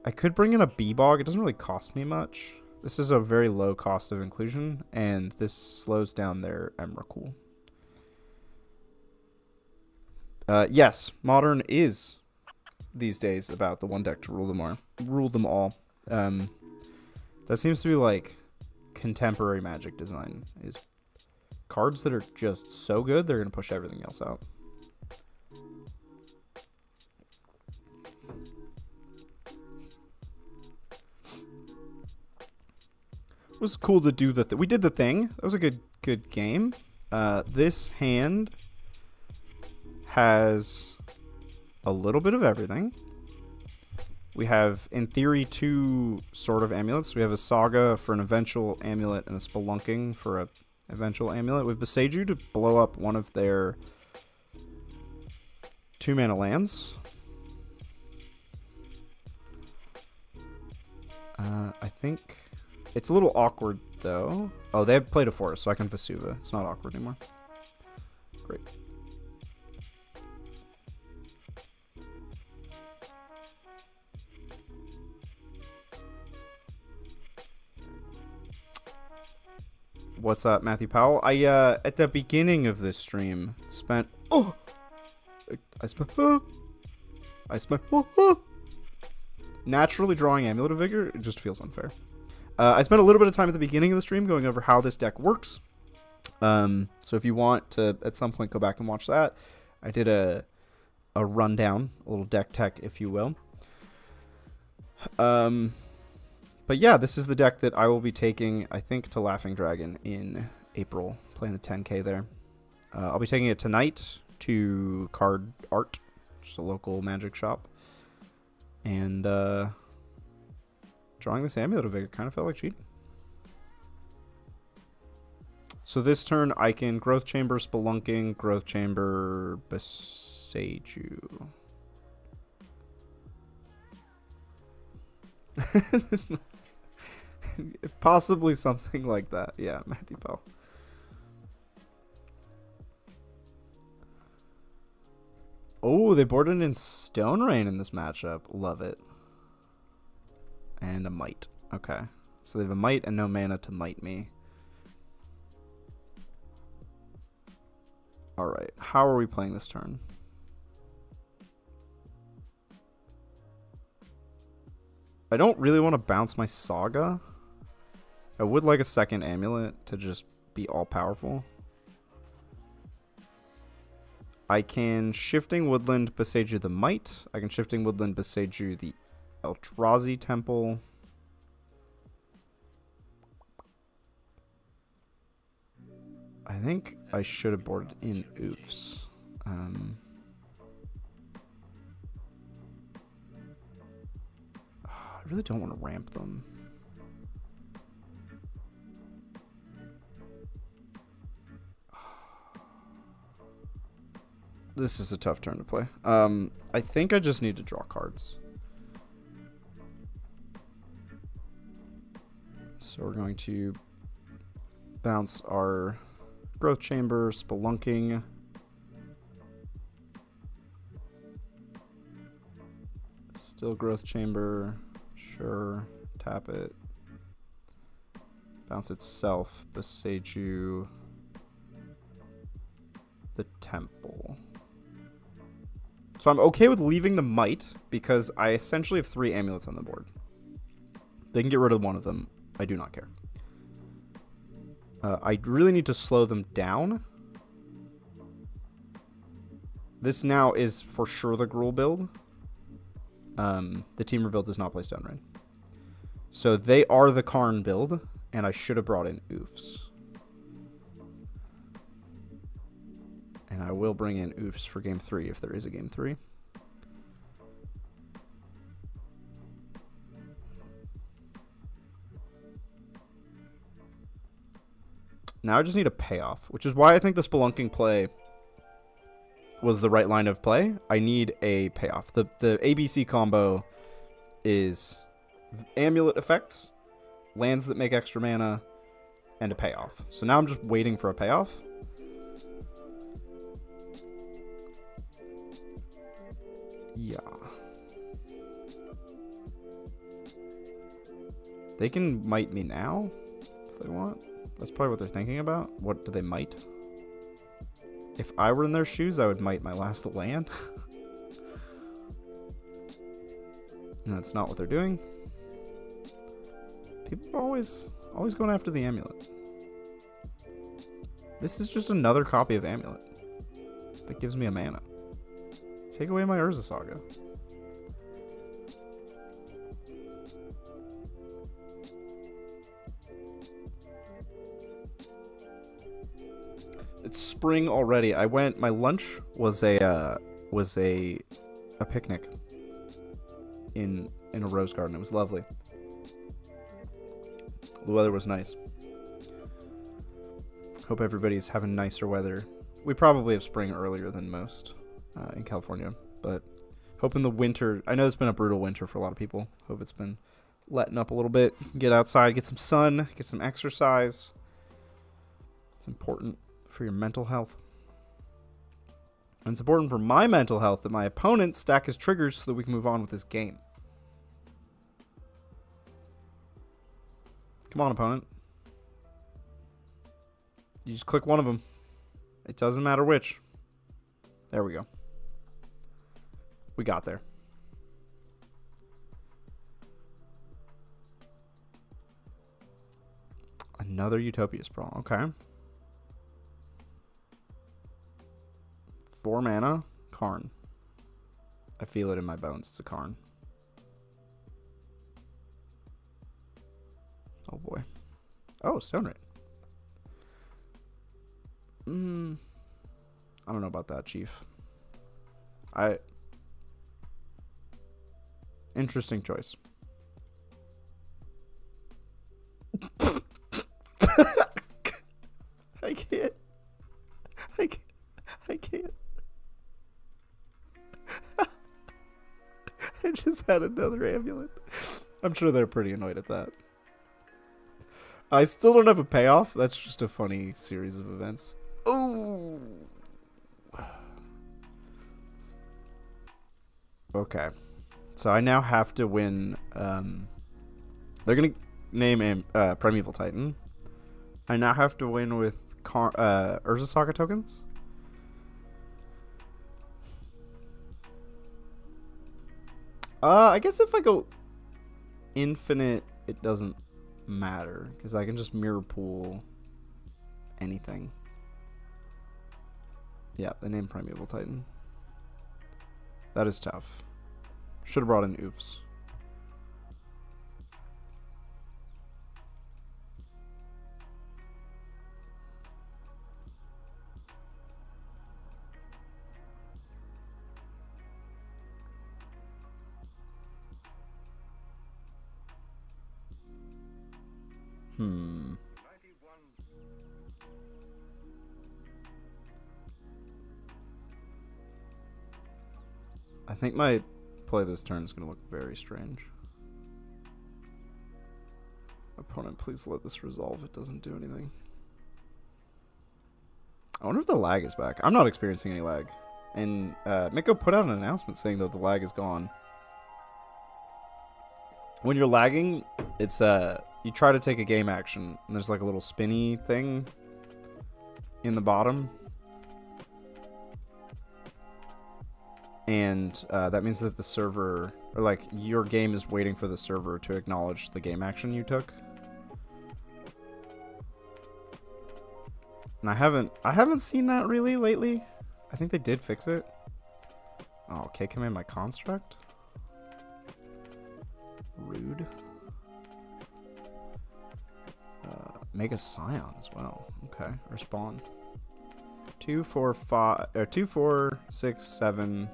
I could bring in a Bee-Bog. It doesn't really cost me much. This is a very low cost of inclusion, and this slows down their Emrakul. Yes, Modern is these days about the one deck to rule them all. That seems to be like contemporary Magic design, is cards that are just so good they're gonna push everything else out. It was cool to do we did the thing. That was a good game. This hand has a little bit of everything. We have, in theory, 2 sort of amulets. We have a Saga for an eventual amulet and a Spelunking for a eventual amulet. With Boseiju to blow up one of their 2-mana lands. I think it's a little awkward, though. Oh, they have played a forest, so I can Vesuva. It's not awkward anymore. Great. What's up, Matthew Powell? I at the beginning of this stream spent naturally drawing Amulet of Vigor. It just feels unfair. I spent a little bit of time at the beginning of the stream going over how this deck works. So if you want to at some point go back and watch that, I did a rundown, a little deck tech, if you will. But yeah, this is the deck that I will be taking, I think, to Laughing Dragon in April, playing the 10K there. I'll be taking it tonight to Card Art, just a local Magic shop. And drawing this Amulet of Vigor kind of felt like cheating. So this turn, I can Growth Chamber, Spelunking, Growth Chamber, Boseiju. Possibly something like that. Yeah, Matthew Powell. Oh, they boarded in Stone Rain in this matchup. Love it. And a Might. Okay. So they have a Might and no mana to Might me. Alright. How are we playing this turn? I don't really want to bounce my Saga. I would like a second Amulet to just be all-powerful. I can Shifting Woodland Boseiju the Might. I can Shifting Woodland Boseiju the Eldrazi Temple. I think I should have boarded in Oofs. I really don't want to ramp them. This is a tough turn to play. I think I just need to draw cards. So we're going to bounce our Growth Chamber, Spelunking. Still Growth Chamber. Sure. Tap it. Bounce itself. Boseiju the Temple. So I'm okay with leaving the Might because I essentially have 3 amulets on the board. They can get rid of one of them. I do not care. I really need to slow them down. This now is for sure the Gruul build. The Teamer build does not play Stone Rain. So they are the Karn build, and I should have brought in Oofs. And I will bring in Oofs for game 3 if there is a game 3. Now I just need a payoff, which is why I think the Spelunking play was the right line of play. I need a payoff. The ABC combo is amulet effects, lands that make extra mana, and a payoff. So now I'm just waiting for a payoff. Yeah. They can might me now if they want. That's probably what they're thinking about. What do they might? If I were in their shoes, I would might my last land. And that's not what they're doing. People are always going after the Amulet. This is just another copy of Amulet that gives me a mana. Take away my Urza Saga. It's spring already. My lunch was a picnic in a rose garden. It was lovely. The weather was nice. Hope everybody's having nicer weather. We probably have spring earlier than most in California, but hoping the winter. I know it's been a brutal winter for a lot of people. Hope it's been letting up a little bit. You can get outside, get some sun, get some exercise. It's important for your mental health. And it's important for my mental health that my opponent stack his triggers so that we can move on with this game. Come on, opponent. You just click one of them. It doesn't matter which. There we go. We got there. Another Utopia Sprawl. Okay. 4 mana. Karn. I feel it in my bones. It's a Karn. Oh boy. Oh, Stone Rate. I don't know about that, Chief. Interesting choice. I can't. I just had another Amulet. I'm sure they're pretty annoyed at that. I still don't have a payoff. That's just a funny series of events. Oh. Okay. So I now have to win. They're going to name Primeval Titan. I now have to win with Urza Saga tokens. I guess if I go infinite, it doesn't matter because I can just mirror pool anything. Yeah, they named Primeval Titan. That is tough. Should have brought in oofs. I think my play this turn is going to look very strange. Opponent, please let this resolve. It doesn't do anything. I wonder if the lag is back. I'm not experiencing any lag. And mtgo put out an announcement saying that the lag is gone. When you're lagging, it's you try to take a game action, and there's like a little spinny thing in the bottom. And that means that the server, or like your game is waiting for the server to acknowledge the game action you took. And I haven't seen that really lately. I think they did fix it. Oh, okay, come in my construct. Rude. Mega Scion as well. Okay, or spawn. 2, 4, 5, or 2, 4, 6, 7.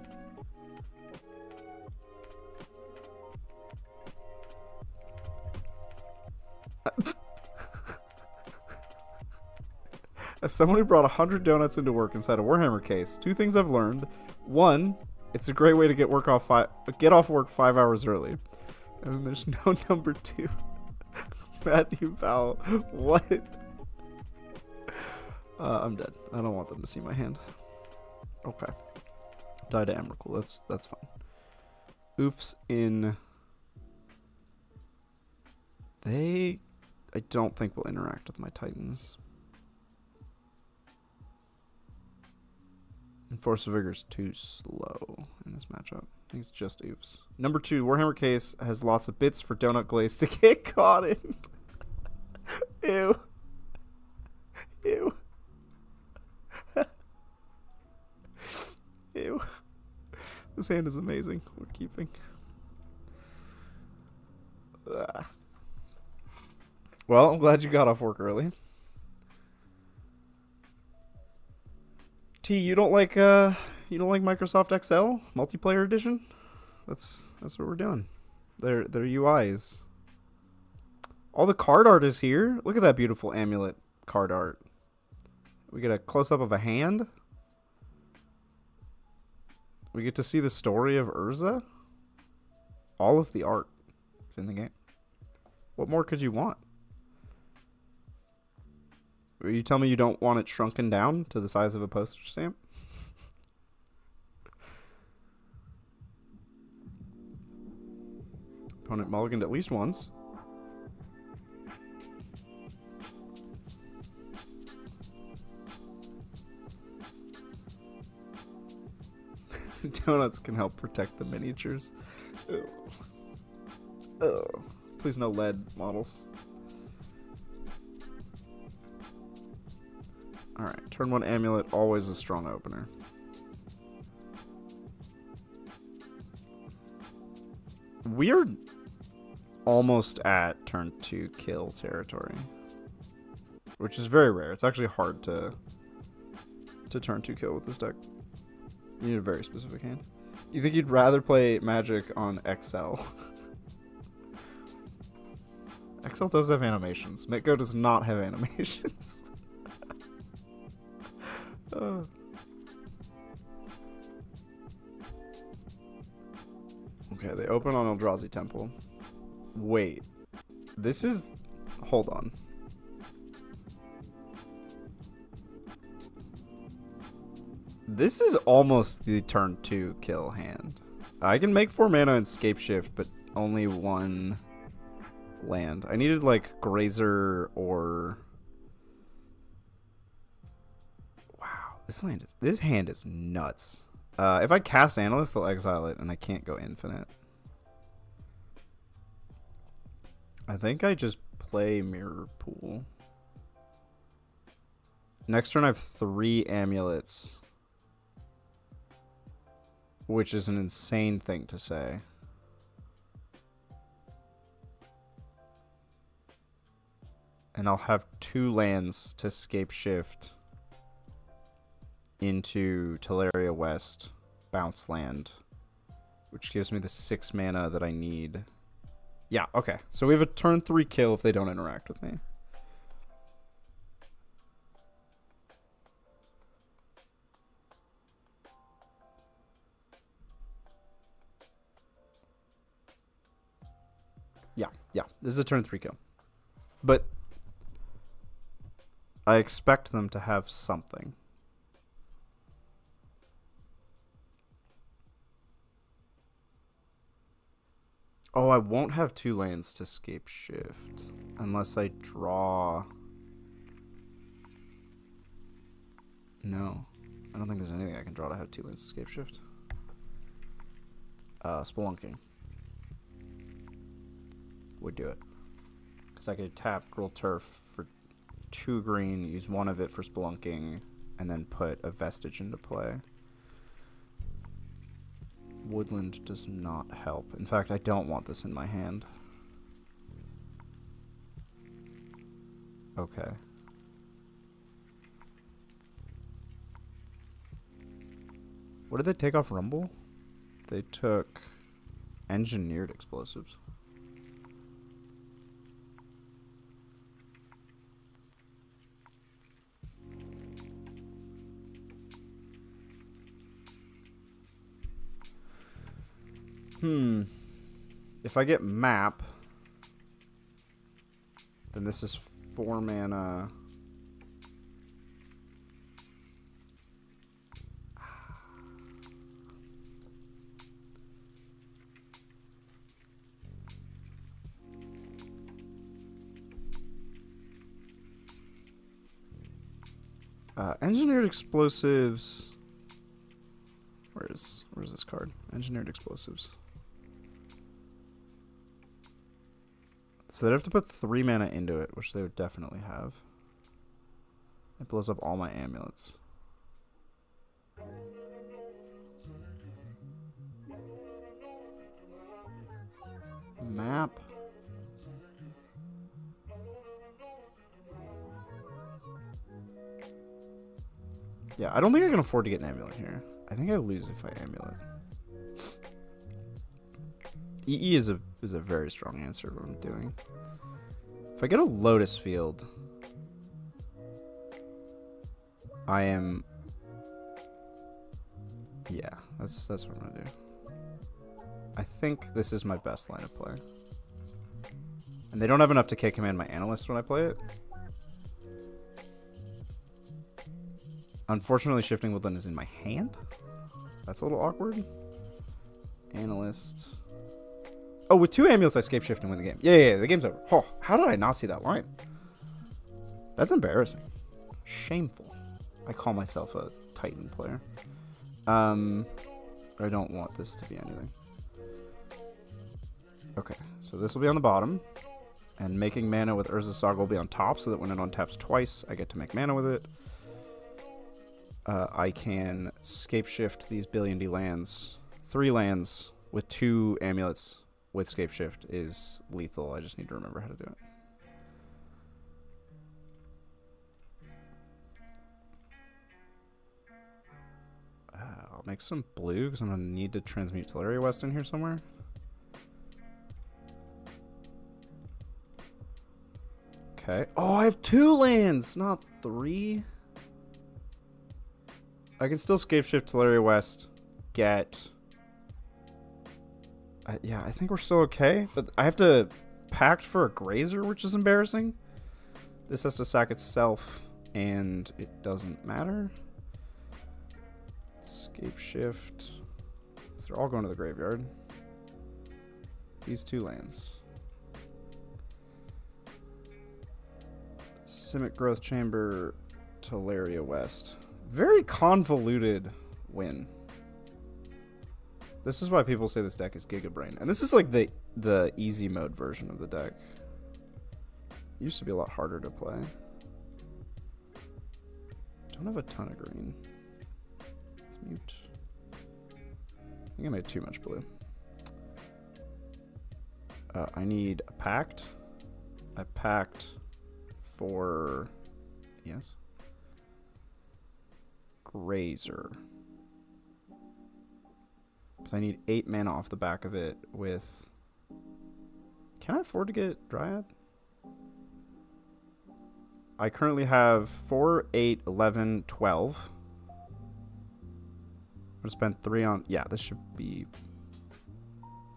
As someone who brought 100 donuts into work inside a Warhammer case, 2 things I've learned. 1, it's a great way to get off work 5 hours early. And then there's no number 2. Matthew Powell. What? I'm dead. I don't want them to see my hand. Okay. Die to Emrakul. That's fine. Oofs in I don't think will interact with my Titans. And Force of Vigor is too slow in this matchup. I think it's just oofs. Number 2, Warhammer Case has lots of bits for Donut Glaze to get caught in. Ew. Ew. Ew. This hand is amazing. We're keeping. Ugh. Well, I'm glad you got off work early. T, you don't like Microsoft Excel multiplayer edition? That's what we're doing. Their UIs. All the card art is here. Look at that beautiful Amulet card art. We get a close up of a hand. We get to see the story of Urza. All of the art is in the game. What more could you want? You tell me you don't want it shrunken down to the size of a postage stamp? Opponent mulliganed at least once. Donuts can help protect the miniatures. Ugh. Ugh. Please no lead models. Alright, turn 1 Amulet, always a strong opener. We're almost at turn 2 kill territory. Which is very rare. It's actually hard to turn 2 kill with this deck. You need a very specific hand. You think you'd rather play Magic on XL? XL does have animations. mtgo does not have animations. Okay, they open on Eldrazi Temple. Wait. This is... Hold on. This is almost the turn 2 kill hand. I can make 4 mana and Scape Shift, but only 1 land. I needed like Grazer or... Wow, this hand is nuts. If I cast Analyst, they'll exile it, and I can't go infinite. I think I just play Mirror Pool. Next turn I have 3 Amulets. Which is an insane thing to say. And I'll have 2 lands to Scape Shift into Teleria West, bounce land, which gives me the 6 mana that I need. Yeah, okay. So we have a turn 3 kill if they don't interact with me. Yeah, this is a turn 3 kill. But I expect them to have something. Oh, I won't have 2 lands to Scape Shift unless I draw. No, I don't think there's anything I can draw to have 2 lands to Scape Shift. Spelunking would do it. Because I could tap Gruul Turf for 2 green, use 1 of it for Spelunking, and then put a Vestige into play. Woodland does not help. In fact, I don't want this in my hand. Okay. What did they take off Rumble? They took Engineered Explosives. If I get Map, then this is 4 mana. Engineered explosives. Where's this card? Engineered explosives. So they'd have to put 3 mana into it, which they would definitely have. It blows up all my amulets. Map. Yeah, I don't think I can afford to get an amulet here. I think I lose if I amulet. EE is a very strong answer to what I'm doing. If I get a Lotus Field, I am. Yeah, that's what I'm gonna do. I think this is my best line of play. And they don't have enough to K-command my analyst when I play it. Unfortunately, Shifting Woodland is in my hand. That's a little awkward. Analyst. Oh, with 2 amulets, I escape shift and win the game. Yeah, the game's over. Oh, how did I not see that line? That's embarrassing. Shameful. I call myself a Titan player. I don't want this to be anything. Okay, so this will be on the bottom. And making mana with Urza Saga will be on top, so that when it untaps twice, I get to make mana with it. I can scape shift these Billion D lands. 3 lands with 2 amulets with scape shift is lethal. I just need to remember how to do it. I'll make some blue because I'm going to need to transmute Teleria West in here somewhere. Okay. Oh, I have 2 lands, not 3. I can still scape shift Teleria West, get... yeah, I think we're still okay, but I have to pact for a Grazer, which is embarrassing. This has to sack itself, and it doesn't matter. Scape shift. So they're all going to the graveyard. These 2 lands. Simic Growth Chamber, Teleria West. Very convoluted win. This is why people say this deck is Giga Brain. And this is like the easy mode version of the deck. It used to be a lot harder to play. Don't have a ton of green. Let's mute. I think I made too much blue. I need a pact. I packed for... Yes. Grazer. Because I need 8 mana off the back of it with... Can I afford to get Dryad? I currently have 4, 8, 11, 12. I'm going to spend 3 on... Yeah, this should be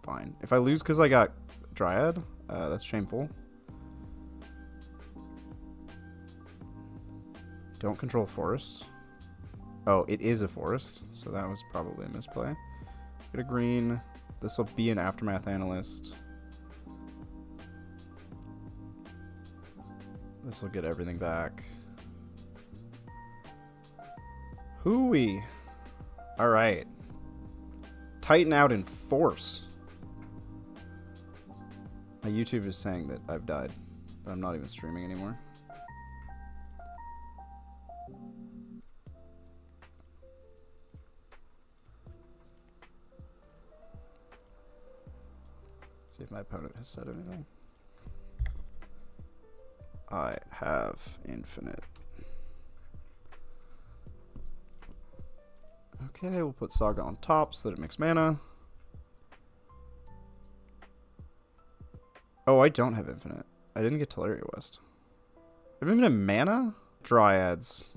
fine. If I lose because I got Dryad, that's shameful. Don't control forest. Oh, it is a forest, so that was probably a misplay. Get a green. This will be an Aftermath Analyst. This will get everything back. Hooey. Alright. Titan out in force. My YouTube is saying that I've died, but I'm not even streaming anymore. See if my opponent has said anything. I have infinite. Okay, we'll put Saga on top so that it makes mana. Oh, I don't have infinite. I didn't get Teleria West. I have infinite mana? Dryads.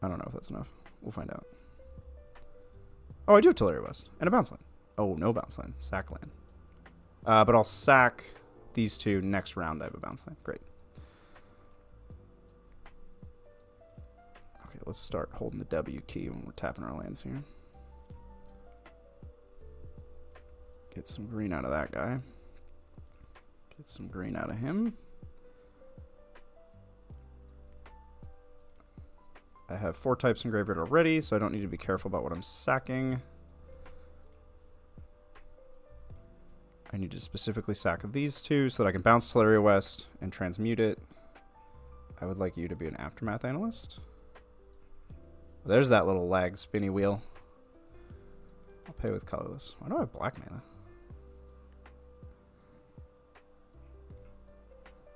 I don't know if that's enough. We'll find out. Oh, I do have Teleria West. And a bounce line. Oh, no bounce line. Sack land. But I'll sack these 2 next round. I have a bounce line. Great. Okay, let's start holding the W key when we're tapping our lands here. Get some green out of that guy. Get some green out of him. I have 4 types in graveyard already, so I don't need to be careful about what I'm sacking. I need to specifically sack these 2 so that I can bounce Teleria West and transmute it. I would like you to be an Aftermath Analyst. There's that little lag spinny wheel. I'll pay with colorless. Why do I have black mana?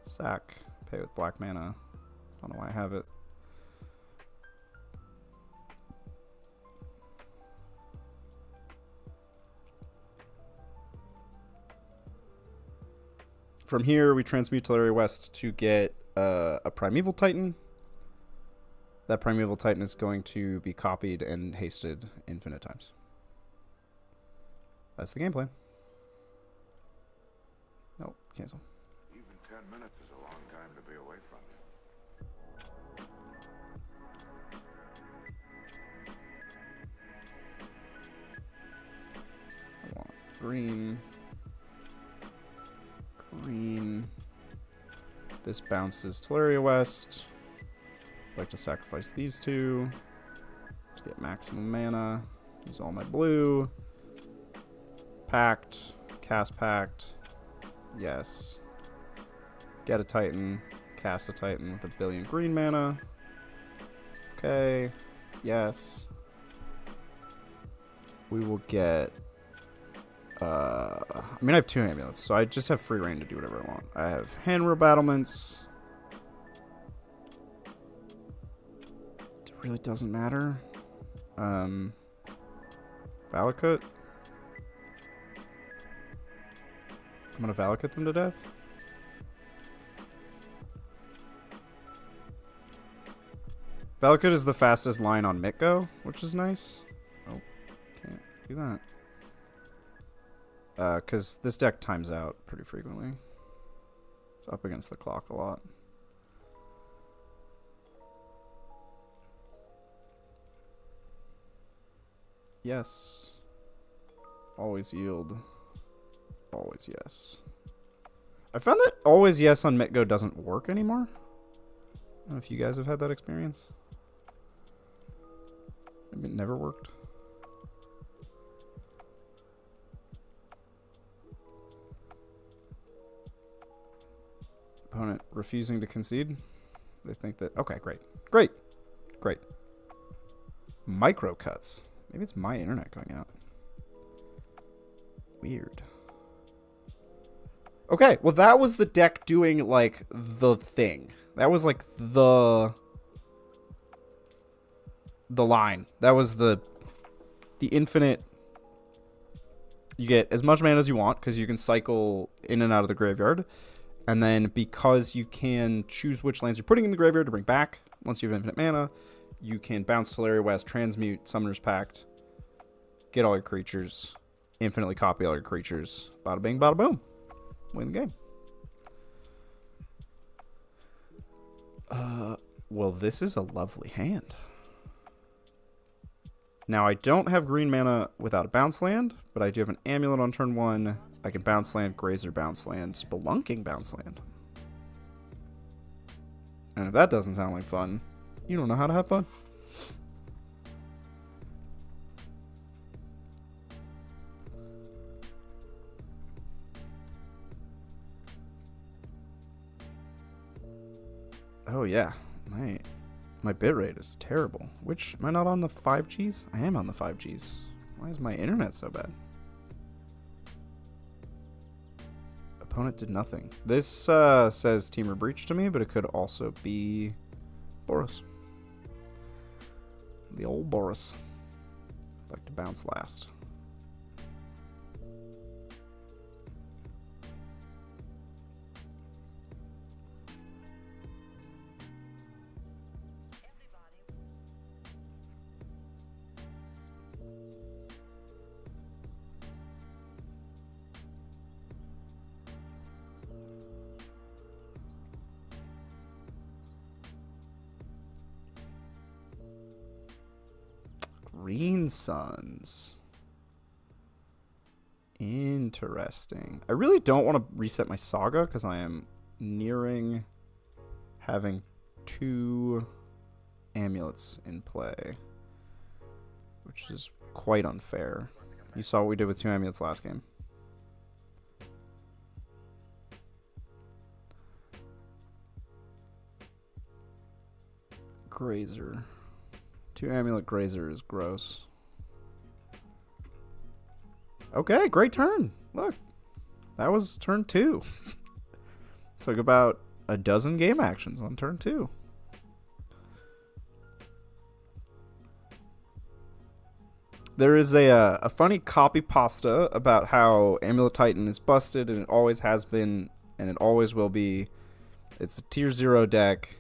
Sack. Pay with black mana. Don't know why I have it. From here, we transmute Teleria West to get a Primeval Titan. That Primeval Titan is going to be copied and hasted infinite times. That's the game plan. Nope, cancel. Even 10 minutes is a long time to be away from you. I want green. Green. This bounces Teleria West. I'd like to sacrifice these 2 to get maximum mana. Use all my blue. Pact. Cast Pact. Yes. Get a Titan. Cast a Titan with 1 billion green mana. Okay. Yes. We will get... I mean, I have 2 amulets, so I just have free reign to do whatever I want. I have hand rule battlements. It really doesn't matter. Valakut. I'm gonna Valakut them to death. Valakut is the fastest line on mtgo, which is nice. Oh, can't do that. Because this deck times out pretty frequently. It's up against the clock a lot. Yes. Always yield. Always yes. I found that always yes on mtgo doesn't work anymore. I don't know if you guys have had that experience. Maybe it never worked. Opponent refusing to concede. They think that... Okay, great. Great. Great. Micro cuts. Maybe it's my internet going out. Weird. Okay, well that was the deck doing, like, the thing. That was, like, the line. That was the infinite... You get as much mana as you want, because you can cycle in and out of the graveyard. And then because you can choose which lands you're putting in the graveyard to bring back, once you have infinite mana, you can bounce Teleria West, transmute, Summoner's Pact, get all your creatures, infinitely copy all your creatures. Bada bing, bada boom. Win the game. Well, this is a lovely hand. Now, I don't have green mana without a bounce land, but I do have an amulet on turn 1. I can bounce land, Grazer bounce land, Spelunking bounce land. And if that doesn't sound like fun, you don't know how to have fun. Oh yeah, my bitrate is terrible. Which, am I not on the 5Gs? I am on the 5Gs. Why is my internet so bad? Opponent did nothing. This says Teamer Breach to me, but it could also be Boros. The old Boros. I'd like to bounce last. Green Suns. Interesting. I really don't want to reset my Saga because I am nearing having 2 amulets in play, which is quite unfair. You saw what we did with 2 amulets last game. Grazer. 2 amulet grazer is gross. Okay, great turn. Look, that was turn 2. Took about a dozen game actions on turn 2. There is a funny copy pasta about how Amulet Titan is busted, and it always has been, and it always will be. It's a tier 0 deck.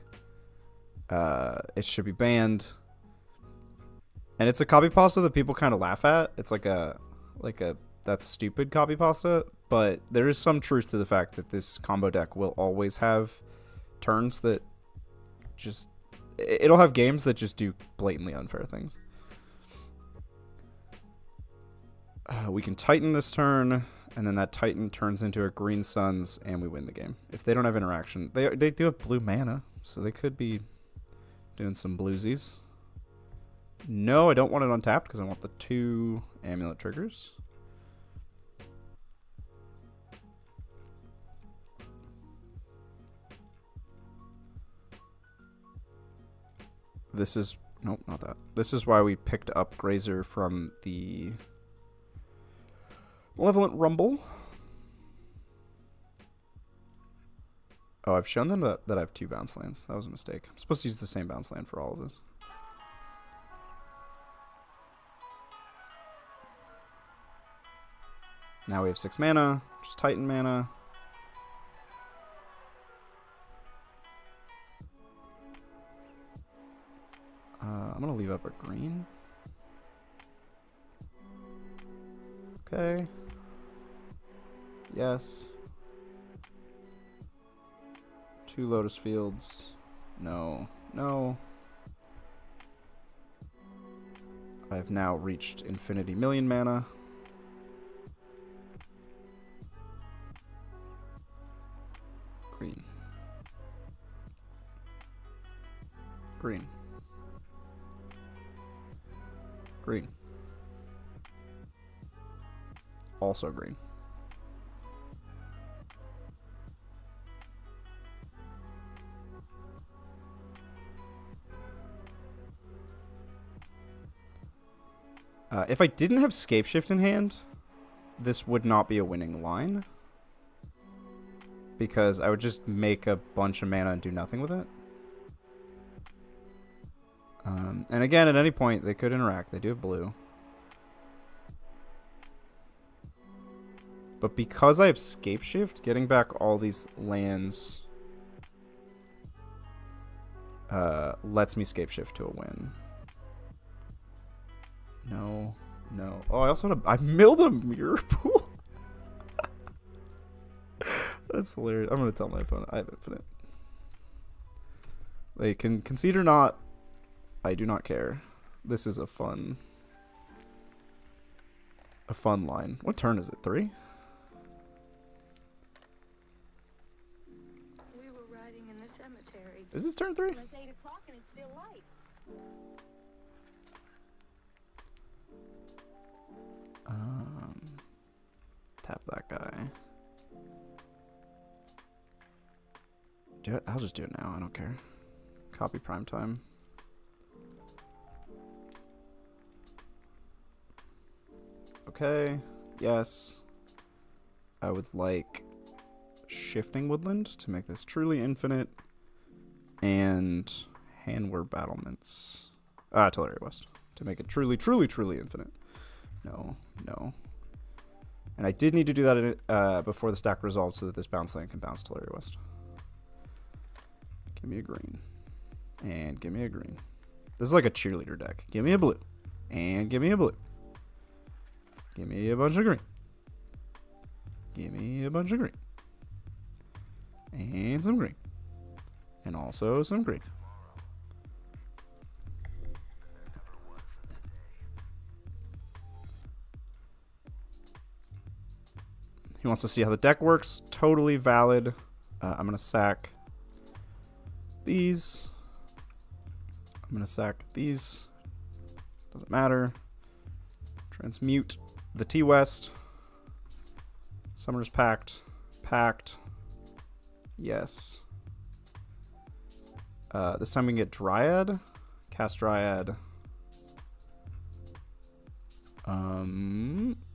It should be banned. And it's a copy pasta that people kind of laugh at. It's like a that's stupid copy pasta, but there is some truth to the fact that this combo deck will always have turns that just, it'll have games that just do blatantly unfair things. We can Titan this turn, and then that Titan turns into a Green Suns, and we win the game. If they don't have interaction, they do have blue mana, so they could be doing some bluesies. No, I don't want it untapped because I want the 2 amulet triggers. This is, nope, not that. This is why we picked up Grazer from the Malevolent Rumble. Oh, I've shown them that I have 2 bounce lands. That was a mistake. I'm supposed to use the same bounce land for all of this. Now we have 6 mana, just Titan mana. I'm going to leave up a green. Okay. Yes. 2 Lotus Fields. No. No. I have now reached infinity million mana. Green. Green. Green. Also green. If I didn't have Scapeshift in hand, this would not be a winning line. Because I would just make a bunch of mana and do nothing with it. And again, at any point, they could interact. They do have blue. But because I have Scapeshift, getting back all these lands lets me Scapeshift to a win. No, no. Oh, I also I milled a mirror pool. That's hilarious. I'm gonna tell my opponent I have infinite. They can concede or not. I do not care. This is a fun line. What turn is it? 3? We were riding in the cemetery. Is this turn 3? It's 8 o'clock and it's still light. Tap that guy. Do it. I'll just do it now. I don't care. Copy prime time. Okay. Yes. I would like Shifting Woodland to make this truly infinite. And Handwer Battlements. Artillery West. To make it truly, truly, truly infinite. No. No. And I did need to do that before the stack resolved so that this bounce land can bounce Artillery West. Give me a green. And give me a green. This is like a cheerleader deck. Give me a blue. And give me a blue. Give me a bunch of green. Give me a bunch of green. And some green. And also some green. He wants to see how the deck works. Totally valid. I'm going to sack these. I'm I'm gonna sack these. Doesn't matter. Transmute the T-West. Summoner's Pact. Pact. Yes. This time we can get Dryad. Cast Dryad.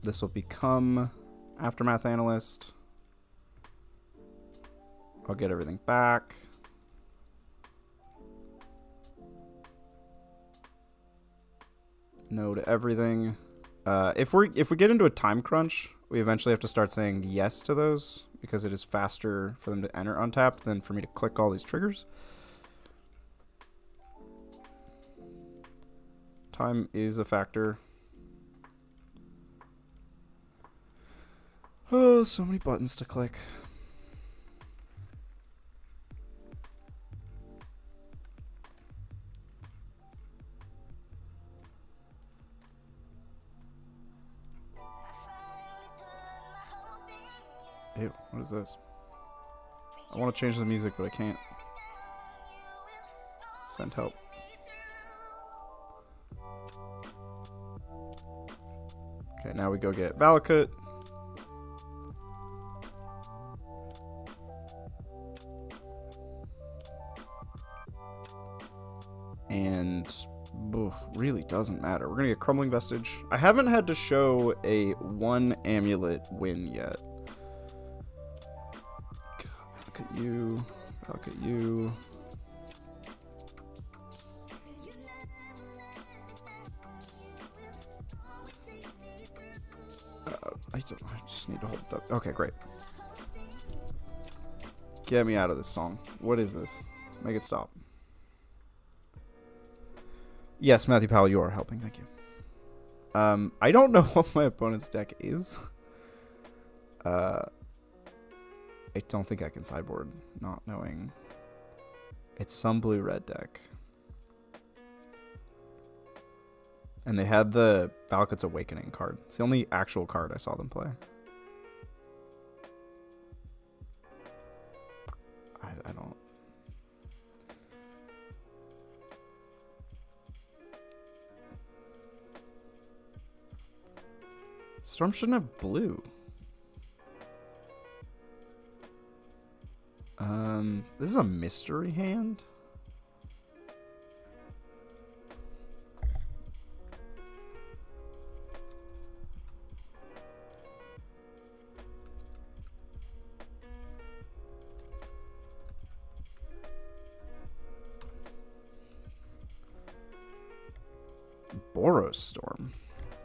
This will become Aftermath Analyst. I'll get everything back. No to everything. If we get into a time crunch, we eventually have to start saying yes to those because it is faster for them to enter untapped than for me to click all these triggers. Time is a factor. Oh, so many buttons to click. Ew, what is this? I want to change the music, but I can't. Send help. Okay, now we go get Valakut. And really doesn't matter. We're gonna get Crumbling Vestige. I haven't had to show a 1 amulet win yet. Look at you. Look at you. I just need to hold it up. Okay, great. Get me out of this song. What is this? Make it stop. Yes, Matthew Powell, you are helping. Thank you. I don't know what my opponent's deck is. I don't think I can sideboard, not knowing. It's some blue-red deck. And they had the Valakut's Awakening card. It's the only actual card I saw them play. I don't... Storm shouldn't have blue. This is a mystery hand? Boros Storm.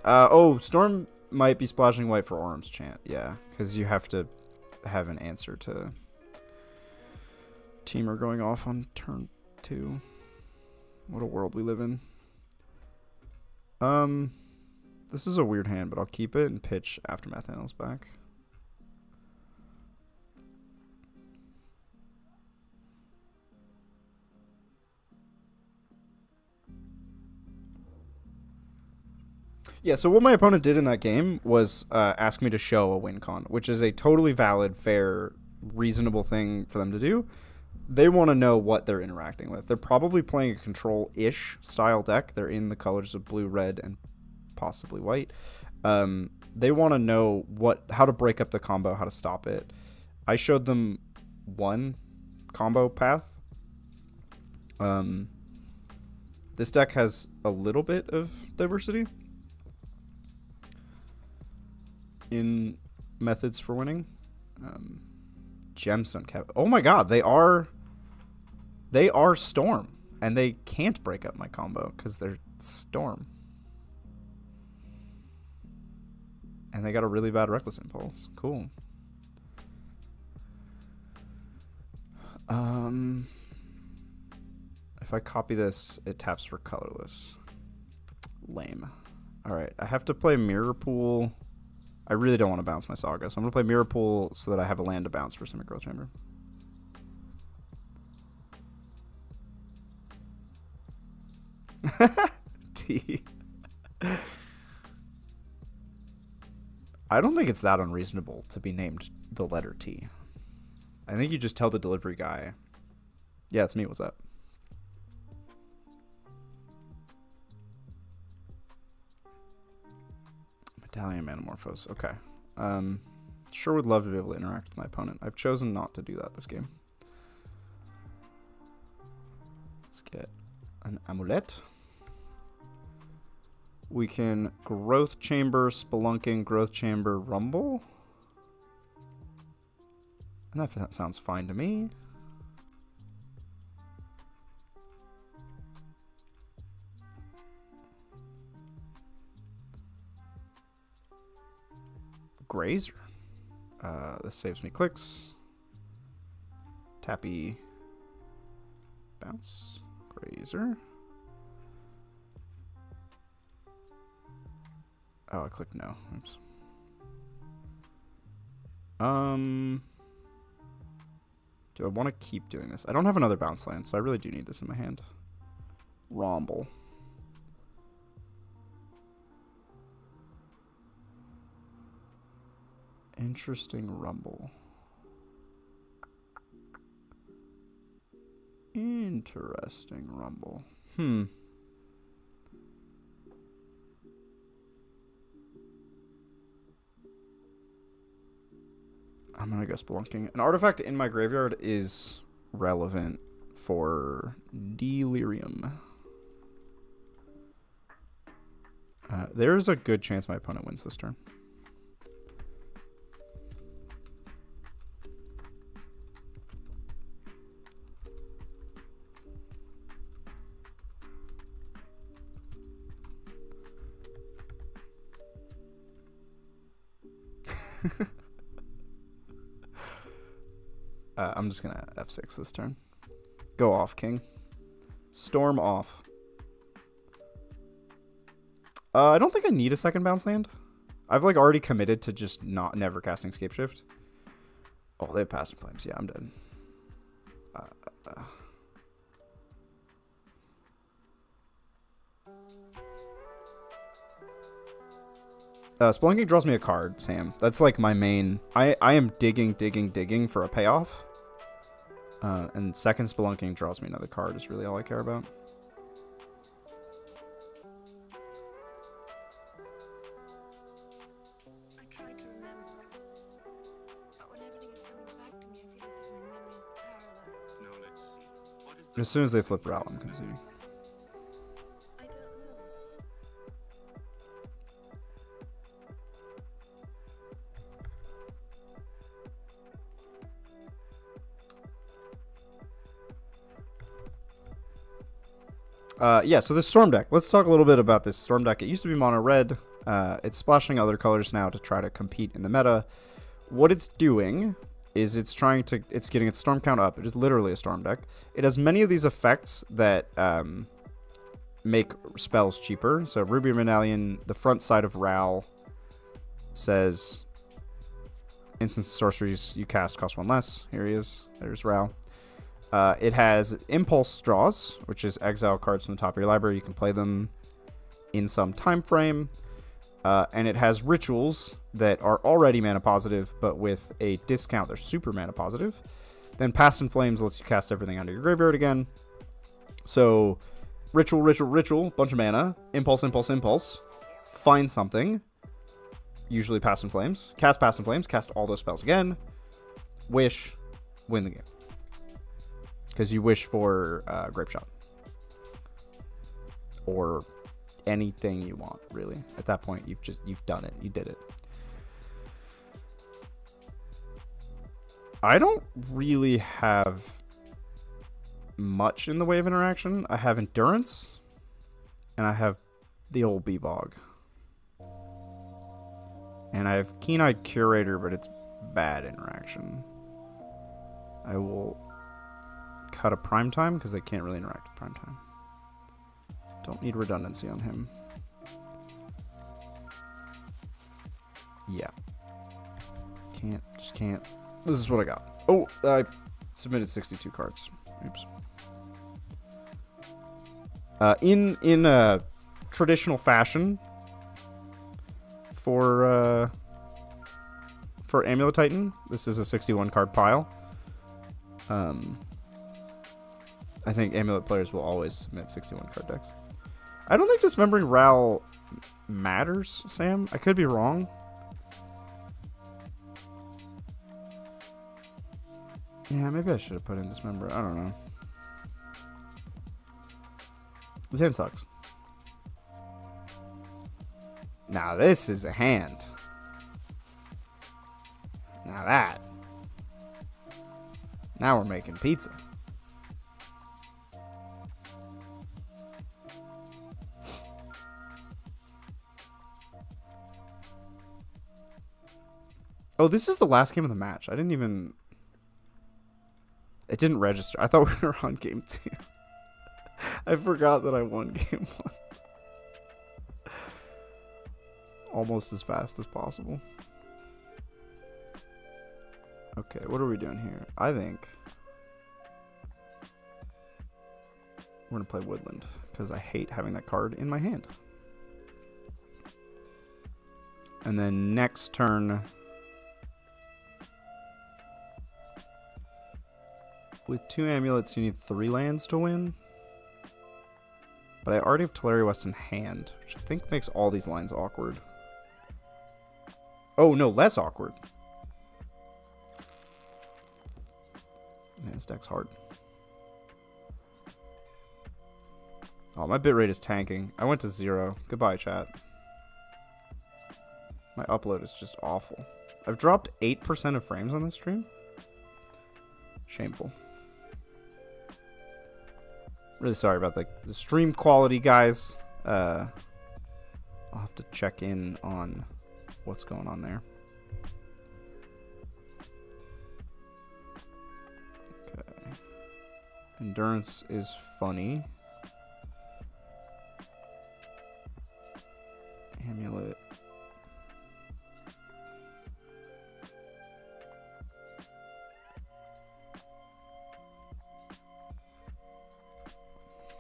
Oh, Storm might be splashing white for Orm's Chant. Yeah, because you have to have an answer to Teamer going off on turn 2. What a world we live in. This is a weird hand, but I'll keep it and pitch Aftermath Analyst back. Yeah, so what my opponent did in that game was ask me to show a win con, which is a totally valid, fair, reasonable thing for them to do. They want to know what they're interacting with. They're probably playing a control-ish style deck. They're in the colors of blue, red, and possibly white. They want to know how to break up the combo, how to stop it. I showed them one combo path. This deck has a little bit of diversity in methods for winning. Gemstone Cap. Oh my god, they are Storm, and they can't break up my combo because they're Storm. And they got a really bad Reckless Impulse. Cool. If I copy this, it taps for colorless. Lame. Alright, I have to play Mirror Pool. I really don't want to bounce my Saga, so I'm going to play Mirror Pool so that I have a land to bounce for Simic Growth Chamber. T. I don't think it's that unreasonable to be named the letter T. I think you just tell the delivery guy, yeah, it's me, what's up? Dahlia Manamorphose. Okay. Sure would love to be able to interact with my opponent. I've chosen not to do that this game. Let's get an Amulet. We can Growth Chamber, Spelunking, Growth Chamber, Rumble. And that sounds fine to me. Grazer. This saves me clicks. Tappy. Bounce. Grazer. Oh, I clicked no. Oops. Do I want to keep doing this? I don't have another bounce land, so I really do need this in my hand. Rumble. Interesting rumble. Interesting rumble. I'm gonna go Spelunking. An artifact in my graveyard is relevant for Delirium. There's a good chance my opponent wins this turn. I'm just gonna F6 this turn. Go off, King. Storm off. I don't think I need a second bounce land. I've like already committed to just never casting Scapeshift. Oh, they have Passing Flames. Yeah, I'm dead. Spelunking draws me a card, Sam. That's like my main... I am digging for a payoff. And second Spelunking draws me another card is really all I care about. I try to remember, but when everything is coming back to me, I feel as if my memory is paralyzed. Now let's see. What is As soon as they flip Ral, I'm conceding. I don't know. Yeah, so this Storm deck. Let's talk a little bit about this Storm deck. It used to be mono red. It's splashing other colors now to try to compete in the meta. What it's doing is it's getting its Storm count up. It is literally a Storm deck. It has many of these effects that make spells cheaper. So Ruby Medallion, the front side of Ral says instants and sorceries you cast cost one less. Here he is. There's Ral. It has Impulse draws, which is exile cards from the top of your library. You can play them in some time frame. And it has rituals that are already mana positive, but with a discount, they're super mana positive. Then Past in Flames lets you cast everything out of your graveyard again. So ritual, bunch of mana. Impulse. Find something. Usually Past in Flames. Cast Past in Flames. Cast all those spells again. Wish. Win the game. Because you wish for Grape Shot. Or anything you want, really. At that point, you've done it. You did it. I don't really have much in the way of interaction. I have Endurance, and I have the old Bee-Bog. And I have Keen-Eyed Curator, but it's bad interaction. I will cut a Primetime, because they can't really interact with Primetime. Don't need redundancy on him. Yeah. Just can't. This is what I got. Oh, I submitted 62 cards. Oops. In traditional fashion for Amulet Titan, this is a 61 card pile. I think Amulet players will always submit 61 card decks. I don't think dismembering Ral matters, Sam. I could be wrong. Yeah, maybe I should have put in dismember. I don't know. This hand sucks. Now this is a hand. Now that. Now we're making pizza. Oh, this is the last game of the match. I didn't even... It didn't register. I thought we were on game 2. I forgot that I won game 1. Almost as fast as possible. Okay, what are we doing here? I think we're going to play Woodland because I hate having that card in my hand. And then next turn, with 2 amulets, you need 3 lands to win. But I already have Teleri West in hand, which I think makes all these lines awkward. Oh, no, less awkward. Man, this deck's hard. Oh, my bitrate is tanking. I went to 0. Goodbye, chat. My upload is just awful. I've dropped 8% of frames on this stream. Shameful. Really sorry about the stream quality, guys. I'll have to check in on what's going on there. Okay. Endurance is funny. Amulet.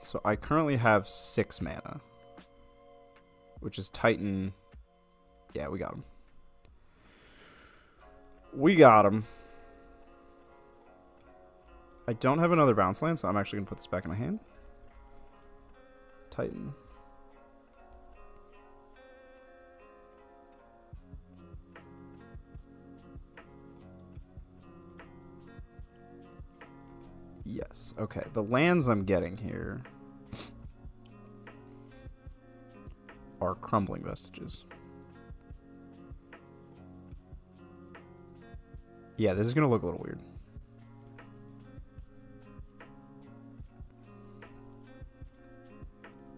So I currently have 6 mana, which is Titan. Yeah, we got him. We got him. I don't have another bounce land, so I'm actually going to put this back in my hand. Titan. Yes. Okay. The lands I'm getting here are Crumbling Vestiges. Yeah, this is going to look a little weird.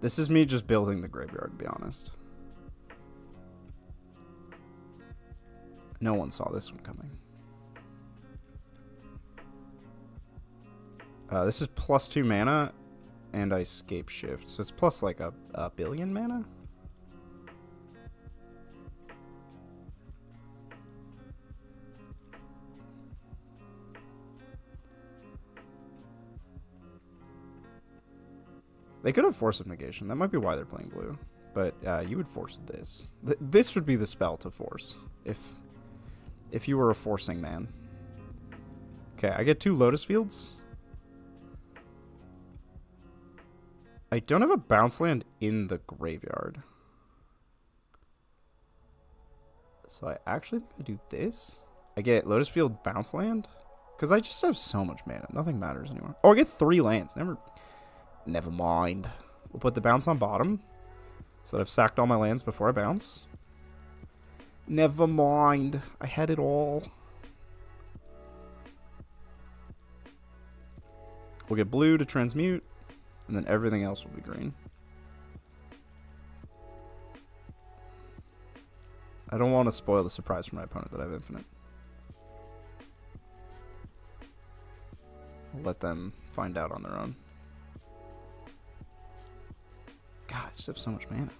This is me just building the graveyard, to be honest. No one saw this one coming. This is plus 2 mana, and I Scape Shift, so it's plus like a billion mana? They could have Force of Negation. That might be why they're playing blue. But you would force this. This would be the spell to force, if you were a forcing man. Okay, I get 2 Lotus Fields. I don't have a bounce land in the graveyard. So I actually think I do this. I get Lotus Field bounce land. Because I just have so much mana. Nothing matters anymore. Oh, I get 3 lands. Never mind. We'll put the bounce on bottom. So that I've sacked all my lands before I bounce. Never mind. I had it all. We'll get blue to transmute. And then everything else will be green. I don't want to spoil the surprise for my opponent that I have infinite. I'll let them find out on their own. God, I just have so much mana.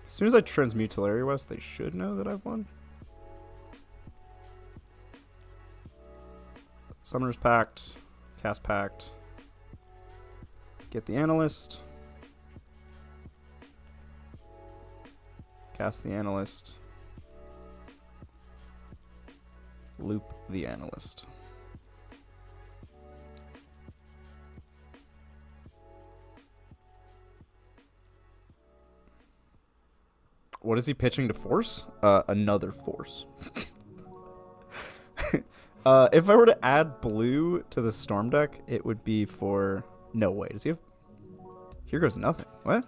As soon as I transmute Teleri West, they should know that I've won. Summoner's Pact, Cast Pact, get the Analyst, cast the Analyst, loop the Analyst. What is he pitching to force? Another force. If I were to add blue to the Storm deck, it would be for... No way. Does he have... Here goes nothing. What?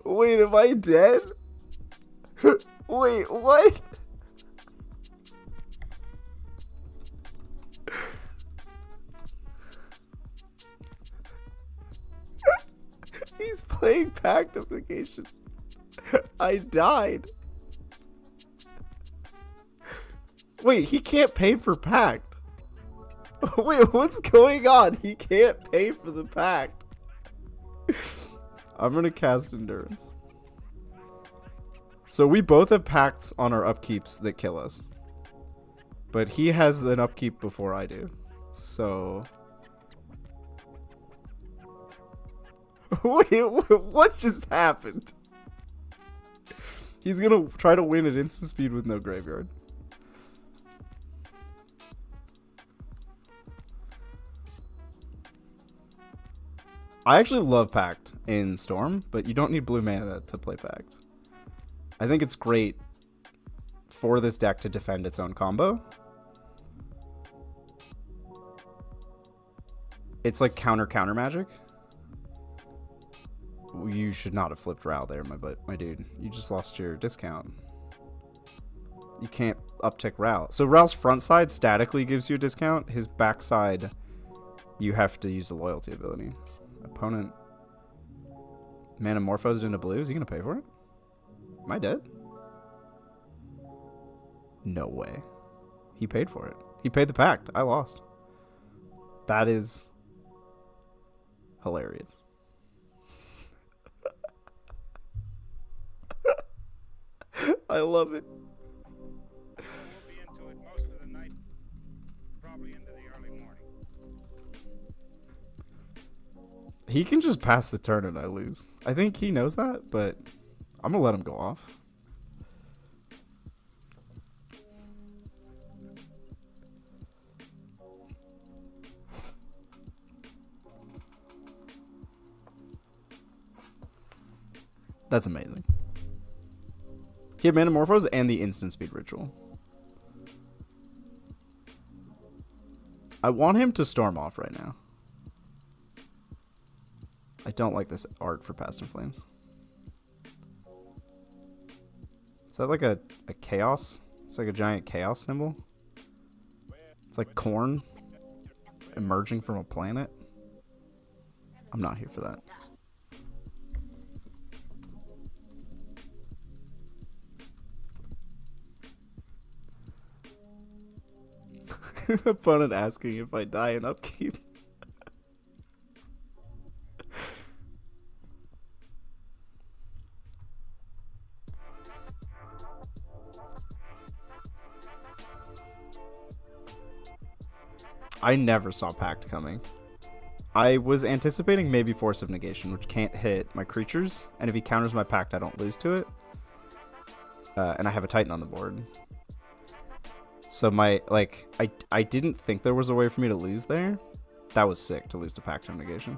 Wait, am I dead? Wait, what? He's playing Pact of Negation. I died. Wait, he can't pay for Pact. Wait, what's going on? He can't pay for the Pact. I'm gonna cast Endurance. So we both have Pacts on our upkeeps that kill us. But he has an upkeep before I do. So... Wait, what just happened? He's gonna try to win at instant speed with no graveyard. I actually love Pact in Storm, but you don't need blue mana to play Pact. I think it's great for this deck to defend its own combo. It's like counter magic. You should not have flipped Ral there, my dude. You just lost your discount. You can't uptick Ral. So Ral's front side statically gives you a discount. His back side, you have to use the loyalty ability. Opponent Manamorphosed into blue. Is he gonna pay for it? Am I dead? No way. He paid for it. He paid the Pact. I lost. That is hilarious. I love it. We'll be into it most of the night, probably into the early morning. He can just pass the turn and I lose. I think he knows that, but I'm gonna let him go off. That's amazing. He had Manamorphose and the instant speed ritual. I want him to storm off right now. I don't like this art for Past in Flames. Is that like a chaos? It's like a giant chaos symbol. It's like corn emerging from a planet. I'm not here for that. Opponent asking if I die in upkeep. I never saw Pact coming. I was anticipating maybe Force of Negation, which can't hit my creatures, and if he counters my Pact, I don't lose to it. And I have a Titan on the board. So I didn't think there was a way for me to lose there. That was sick to lose to Pact of Negation.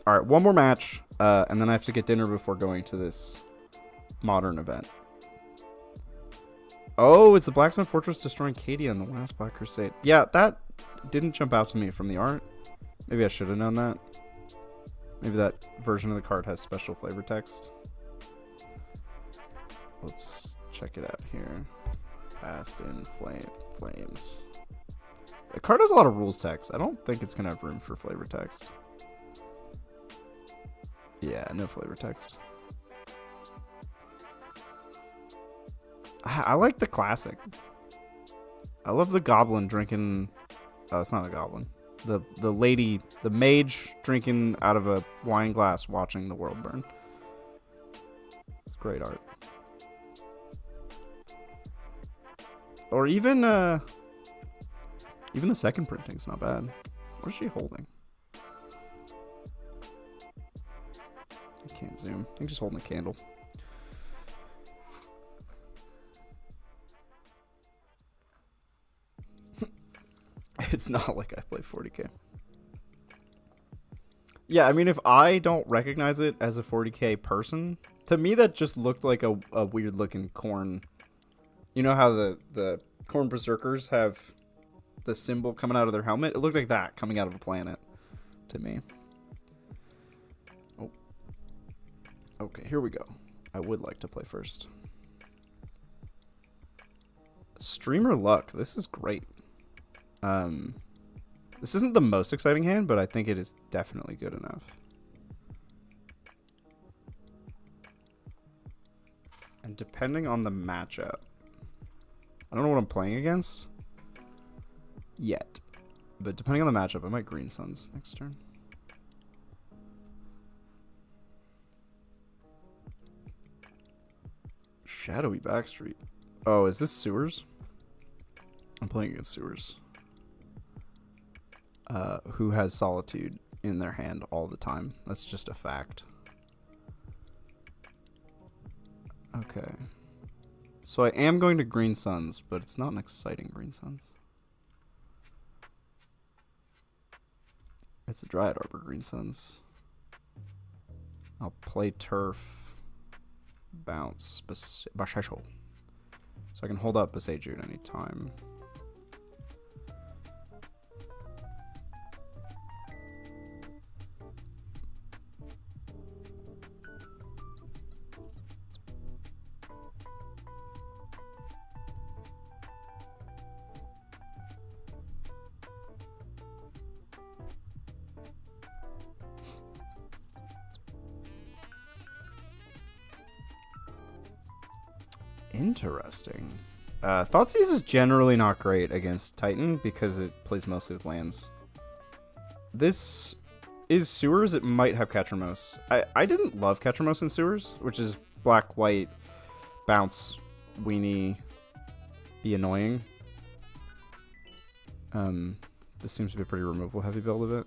Alright, one more match, and then I have to get dinner before going to this modern event. Oh, it's the Blacksmith Fortress destroying Cadia in the last Black Crusade. Yeah, that didn't jump out to me from the art. Maybe I should have known that. Maybe that version of the card has special flavor text. Let's check it out here. Past in Flames. The card has a lot of rules text. I don't think it's going to have room for flavor text. Yeah, no flavor text. I like the classic. I love the goblin drinking... Oh, it's not a goblin. The lady, the mage drinking out of a wine glass watching the world burn. It's great art. Or even the second printing's not bad. What is she holding? I can't zoom. I think she's holding a candle. It's not like I play 40k. Yeah, I mean, if I don't recognize it as a 40k person, to me that just looked like a weird looking corn. You know how the corn berserkers have the symbol coming out of their helmet? It looked like that coming out of a planet to me. Oh. Okay, here we go. I would like to play first. Streamer luck. This is great. This isn't the most exciting hand, but I think it is definitely good enough. And depending on the matchup, I don't know what I'm playing against yet, but depending on the matchup, I might Green Suns next turn. Shadowy Backstreet. Oh, is this Sewers? I'm playing against Sewers. Who has Solitude in their hand all the time. That's just a fact. Okay. So I am going to Green Suns, but it's not an exciting Green Suns. It's a Dryad Arbor Green Suns. I'll play Turf. Bounce. Bashesho. So I can hold up Beseju at any time. Interesting. Thoughtseize is generally not great against Titan because it plays mostly with lands. This is Sewers. It might have Catrimose. I didn't love Catrimose in Sewers, which is black, white, bounce, weenie, be annoying. This seems to be a pretty removal heavy build of it.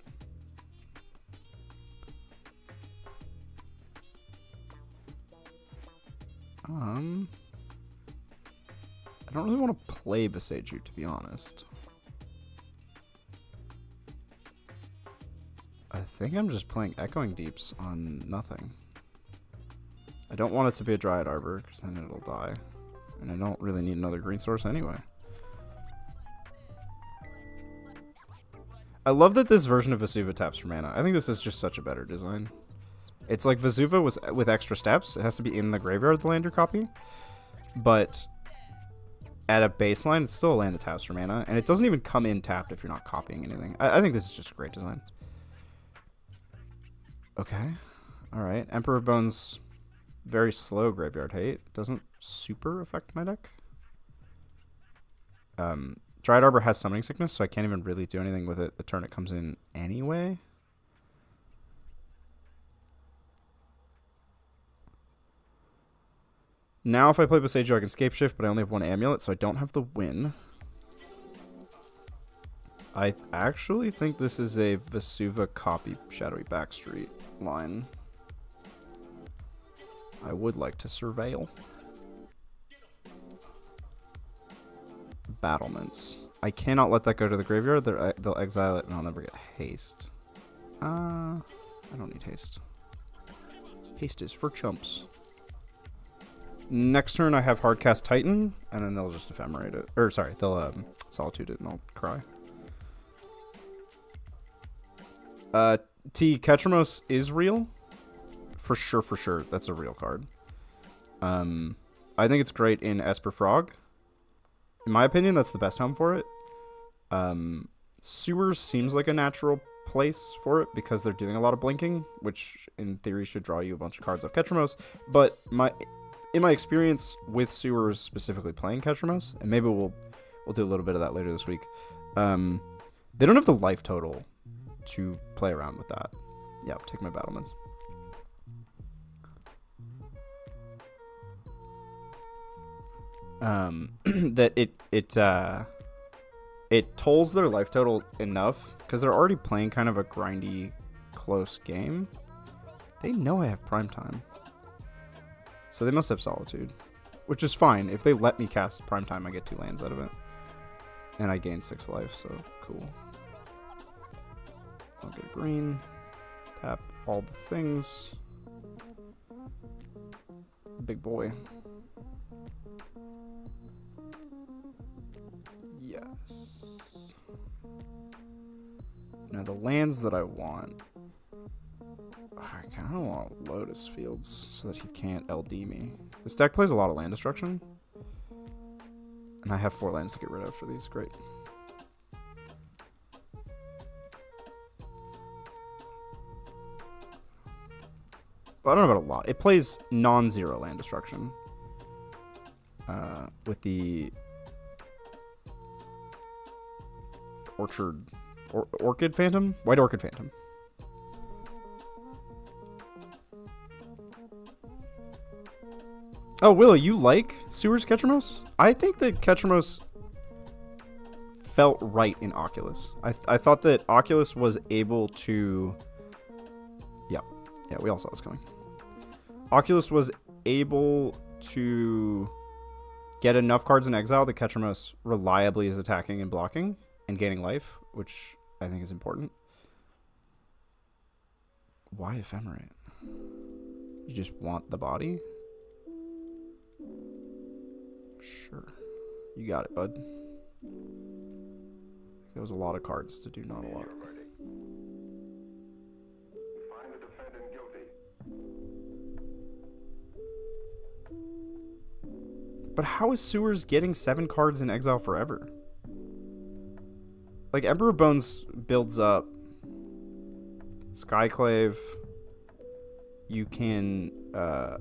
I don't really want to play Beseju, to be honest. I think I'm just playing Echoing Deeps on nothing. I don't want it to be a Dryad Arbor, because then it'll die. And I don't really need another green source anyway. I love that this version of Vesuva taps for mana. I think this is just such a better design. It's like Vesuva was with extra steps. It has to be in the graveyard, the land you're copying. But at a baseline, it's still a land that taps for mana. And it doesn't even come in tapped if you're not copying anything. I think this is just a great design. Okay. Alright. Emperor of Bones, very slow graveyard hate. Doesn't super affect my deck. Dryad Arbor has Summoning Sickness, so I can't even really do anything with it the turn it comes in anyway. Now if I play Beseju, I can Scape Shift, but I only have one Amulet, so I don't have the win. I actually think this is a Vesuva copy Shadowy Backstreet line. I would like to surveil. Battlements. I cannot let that go to the graveyard. They'll exile it and I'll never get haste. I don't need haste. Haste is for chumps. Next turn I have Hardcast Titan, and then they'll just ephemerate it. Or sorry, they'll Solitude it and I'll cry. Catrimose is real. For sure. That's a real card. I think it's great in Esper Frog. In my opinion, that's the best home for it. Sewers seems like a natural place for it because they're doing a lot of blinking, which in theory should draw you a bunch of cards off Catrimose. But in my experience with Sewers specifically playing Catrimose, and maybe we'll do a little bit of that later this week, they don't have the life total to play around with that. Yeah, take my battlements. That it tolls their life total enough because they're already playing kind of a grindy, close game. They know I have prime time, so they must have Solitude, which is fine. If they let me cast prime time, I get 2 lands out of it. And I gained 6 life, so cool. I'll get a green. Tap all the things. Big boy. Yes. Now the lands that I want. I kind of want Lotus Fields so that he can't LD me. This deck plays a lot of land destruction. And I have 4 lands to get rid of for these. Great. But I don't know about a lot. It plays non-zero land destruction. With the Orchid Phantom? White Orchid Phantom. Oh, Willow, you like Sewers Ketramos? I think that Ketramos felt right in Oculus. I thought that Oculus was able to... Yeah, we all saw this coming. Oculus was able to get enough cards in exile that Ketramos reliably is attacking and blocking and gaining life, which I think is important. Why Ephemerate? You just want the body? Sure. You got it, bud. There was a lot of cards to do not a lot. Find the defendant guilty. But how is Sewers getting 7 cards in exile forever? Like, Emperor of Bones builds up. Skyclave. You can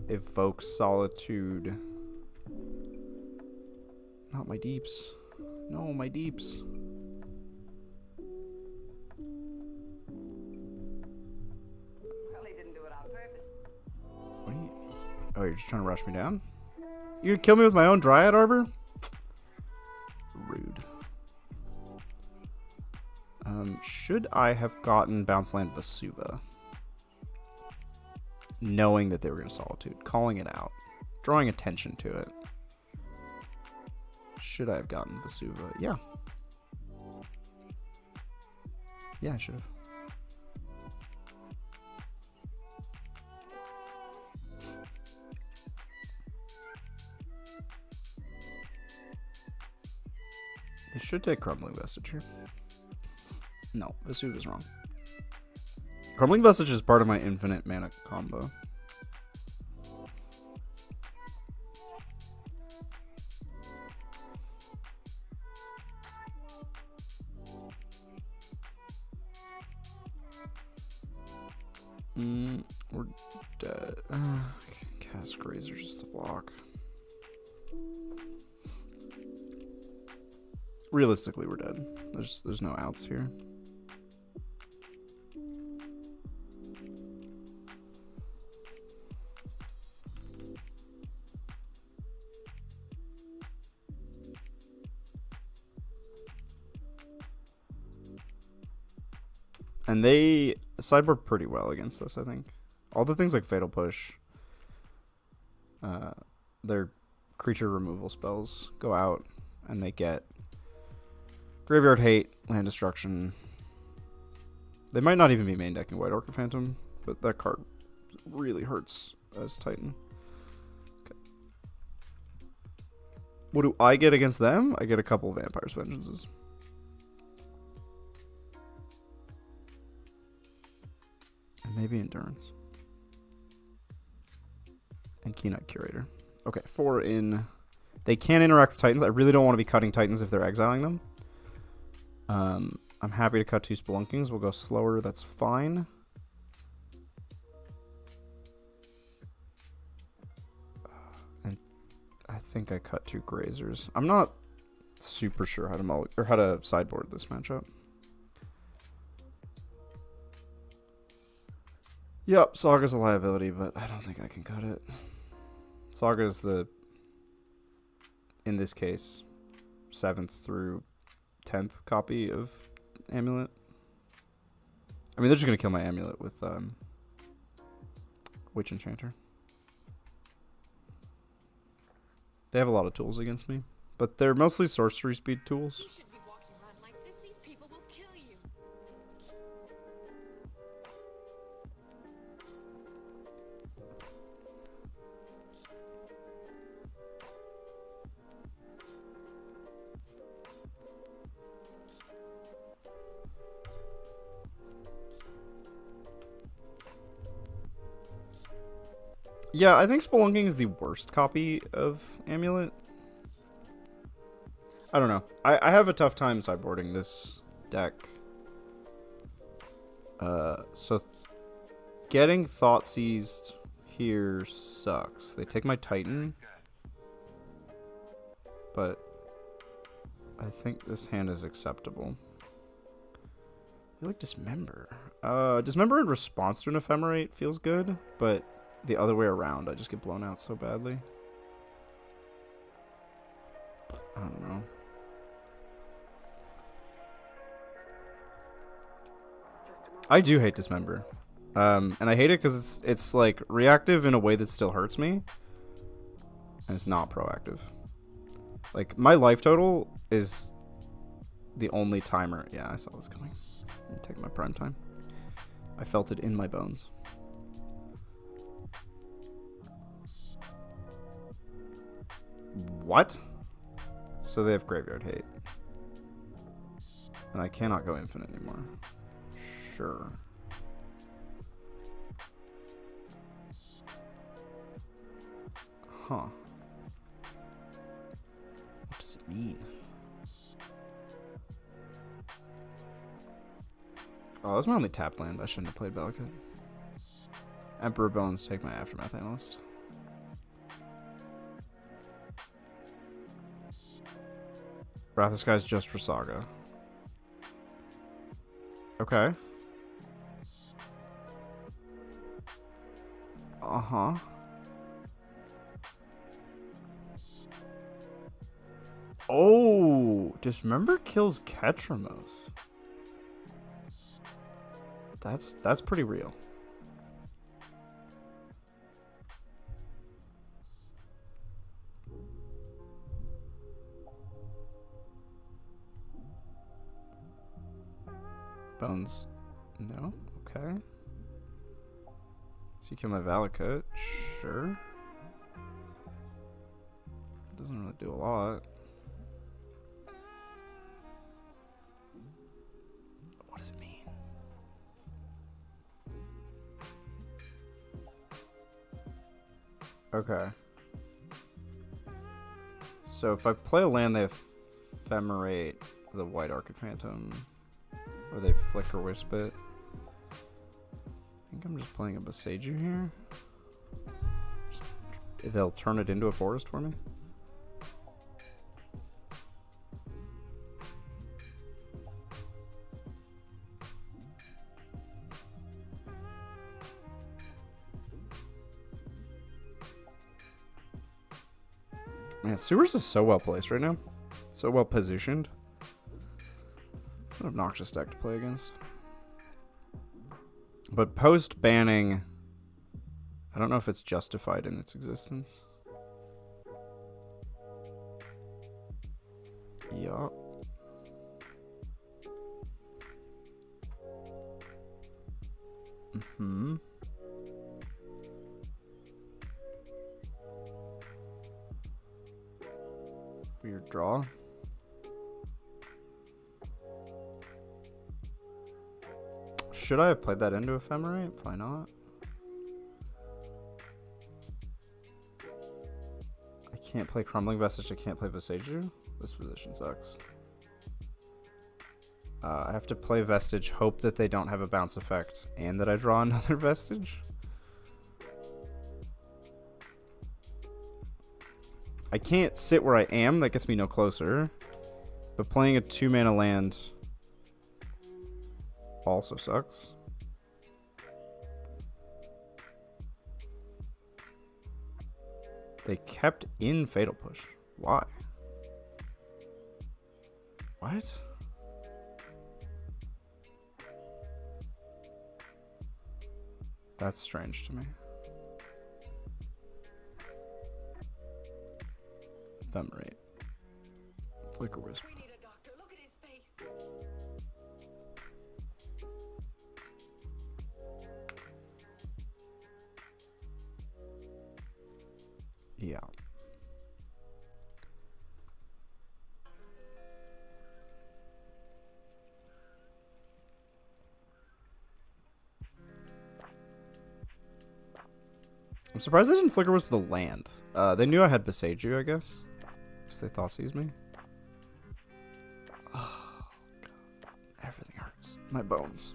evoke Solitude. Not my deeps. No, my deeps. Well, he didn't do it on purpose. What are you... Oh, you're just trying to rush me down? You gonna kill me with my own Dryad Arbor? Rude. Should I have gotten Bounce Land Vesuva? Knowing that they were gonna Solitude. Calling it out. Drawing attention to it. Should I have gotten Vesuva? Yeah. Yeah, I should have. They should take Crumbling Vestige here. No, Vesuva is wrong. Crumbling Vestige is part of my infinite mana combo. We're dead. Cast Grazer just to block. Realistically, we're dead. There's no outs here. And they sideboard pretty well against us, I think. All the things like Fatal Push, their creature removal spells go out, and they get Graveyard Hate, Land Destruction. They might not even be main decking White Orchid Phantom, but that card really hurts as Titan. Okay. What do I get against them? I get a couple of Vampire's Vengeances. And maybe Endurance. And Keynight Curator. Okay, 4 in. They can interact with Titans. I really don't want to be cutting Titans if they're exiling them. I'm happy to cut 2 Spelunkings. We'll go slower. That's fine. And I think I cut 2 Grazers. I'm not super sure how to how to sideboard this matchup. Yep, Saga's a liability, but I don't think I can cut it. Saga is the, in this case, 7th through 10th copy of Amulet. I mean, they're just going to kill my Amulet with Witch Enchanter. They have a lot of tools against me, but they're mostly sorcery speed tools. Yeah, I think Spelunking is the worst copy of Amulet. I don't know. I have a tough time sideboarding this deck. So getting Thought Seized here sucks. They take my Titan. But I think this hand is acceptable. I feel like Dismember. Dismember in response to an Ephemerate feels good, but the other way around, I just get blown out so badly. I don't know. I do hate Dismember. And I hate it because it's like reactive in a way that still hurts me. And it's not proactive. Like, my life total is the only timer. Yeah, I saw this coming. I'm taking my prime time. I felt it in my bones. What? So they have graveyard hate. And I cannot go infinite anymore. Sure. Huh. What does it mean? Oh, that's my only tapped land. I shouldn't have played Bellicate. Emperor Bones, take my Aftermath Analyst. Wrath of Skies just for Saga. Okay. Uh-huh. Oh, Dismember kills Ketramos. That's pretty real. Bones. No? Okay. So you kill my Valakut. Sure. It doesn't really do a lot. What does it mean? Okay. So if I play a land, they ephemerate the White Arcade Phantom. Or they Flicker Wisp it. I think I'm just playing a Boseiju here. They'll turn it into a forest for me. Man, Sewers is so well placed right now. So well positioned. It's an obnoxious deck to play against. But post banning, I don't know if it's justified in its existence. Yup. Mm-hmm. Weird draw. Should I have played that into Ephemerate? Probably not. I can't play Crumbling Vestige. I can't play Boseiju. This position sucks. I have to play Vestige, hope that they don't have a bounce effect, and that I draw another Vestige. I can't sit where I am. That gets me no closer. But playing a 2-mana land also sucks. They kept in Fatal Push. Why? What? That's strange to me. Ephemerate. Flicker Wisp. We need a doctor. Look at his face. Yeah. I'm surprised they didn't flicker with the land. They knew I had Beseiju, I guess. Because they thought sees me. Oh, God. Everything hurts. My bones.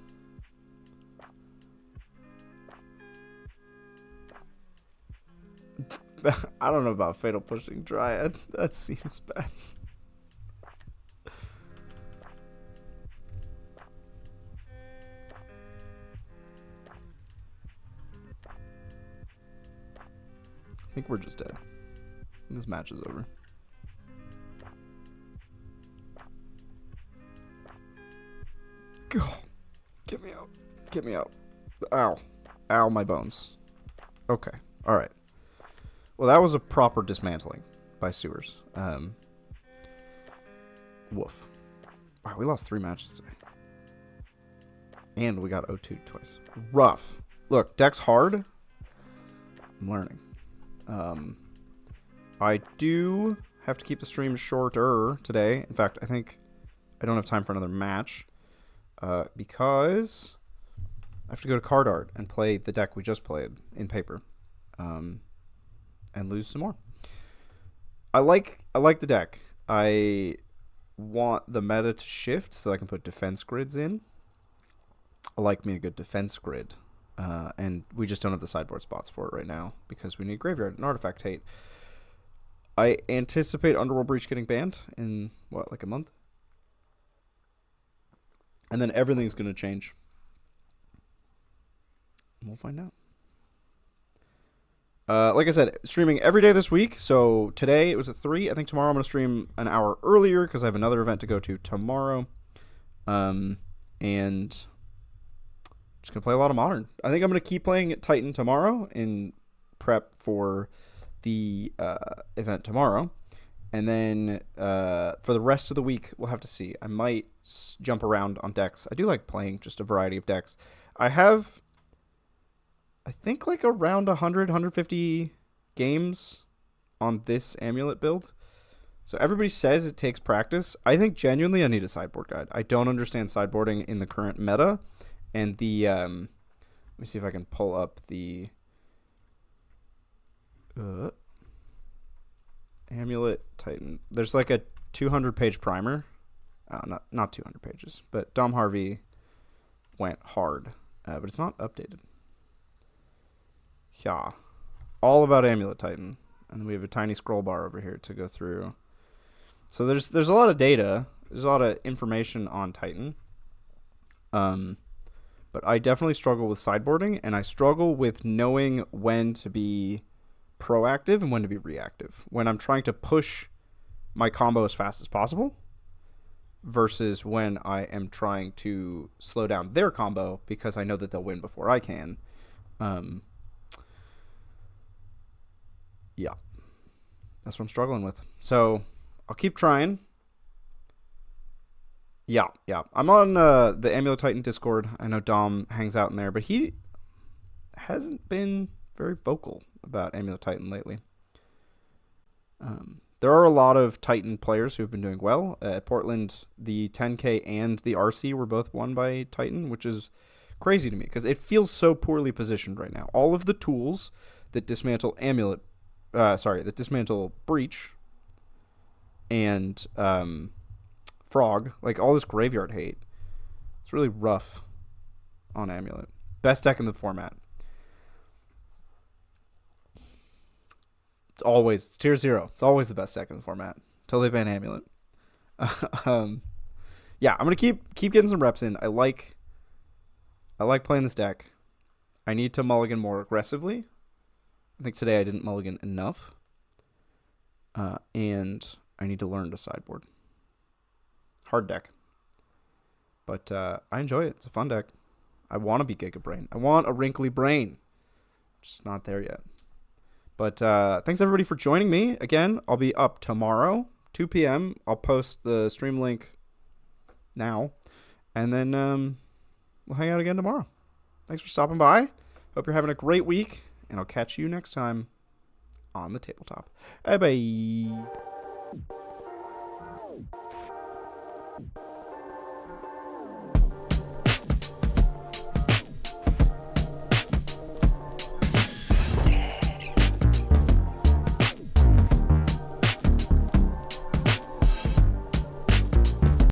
I don't know about Fatal Pushing Dryad. That seems bad. I think we're just dead. This match is over. Go. Get me out. Get me out. Ow. Ow, my bones. Okay. Alright. Well, that was a proper dismantling by Sewers. Woof. Wow, we lost 3 matches today. And we got 0-2 twice. Rough. Look, deck's hard. I'm learning. I do have to keep the stream shorter today. In fact, I think I don't have time for another match. Because I have to go to card art and play the deck we just played in paper. And lose some more. I like the deck. I want the meta to shift so I can put defense grids in. I like me a good defense grid. And we just don't have the sideboard spots for it right now because we need graveyard and artifact hate. I anticipate Underworld Breach getting banned in, what, like a month? And then everything's going to change. We'll find out. Like I said, streaming every day this week. So today it was at 3. I think tomorrow I'm going to stream an hour earlier because I have another event to go to tomorrow. And just going to play a lot of Modern. I think I'm going to keep playing Titan tomorrow in prep for the event tomorrow. And then for the rest of the week, we'll have to see. I might jump around on decks. I do like playing just a variety of decks. I have, I think, like around 100, 150 games on this Amulet build. So everybody says it takes practice. I think genuinely I need a sideboard guide. I don't understand sideboarding in the current meta. And the, let me see if I can pull up the Amulet Titan. There's like a 200-page primer. Not 200 pages, but Dom Harvey went hard. But it's not updated. Yeah. All about Amulet Titan. And then we have a tiny scroll bar over here to go through. So there's a lot of data. There's a lot of information on Titan. But I definitely struggle with sideboarding, and I struggle with knowing when to be proactive and when to be reactive. When I'm trying to push my combo as fast as possible versus when I am trying to slow down their combo because I know that they'll win before I can. Yeah. That's what I'm struggling with. So I'll keep trying. Yeah. I'm on the Amulet Titan Discord. I know Dom hangs out in there, but he hasn't been very vocal about Amulet Titan lately. There are a lot of Titan players who have been doing well. At Portland, the 10K and the RC were both won by Titan, which is crazy to me because it feels so poorly positioned right now. All of the tools that dismantle that dismantle Breach and Frog, like all this graveyard hate, it's really rough on Amulet. Best deck in the format. It's tier 0. It's always the best deck in the format until they ban Amulet. Yeah, I'm gonna keep getting some reps in. I like playing this deck. I need to mulligan more aggressively. I think today I didn't mulligan enough. And I need to learn to sideboard. Hard deck. But I enjoy it. It's a fun deck. I want to be Giga Brain. I want a wrinkly brain. Just not there yet. But thanks everybody for joining me. Again, I'll be up tomorrow, 2 p.m. I'll post the stream link now. And then we'll hang out again tomorrow. Thanks for stopping by. Hope you're having a great week. And I'll catch you next time on the tabletop. Bye-bye.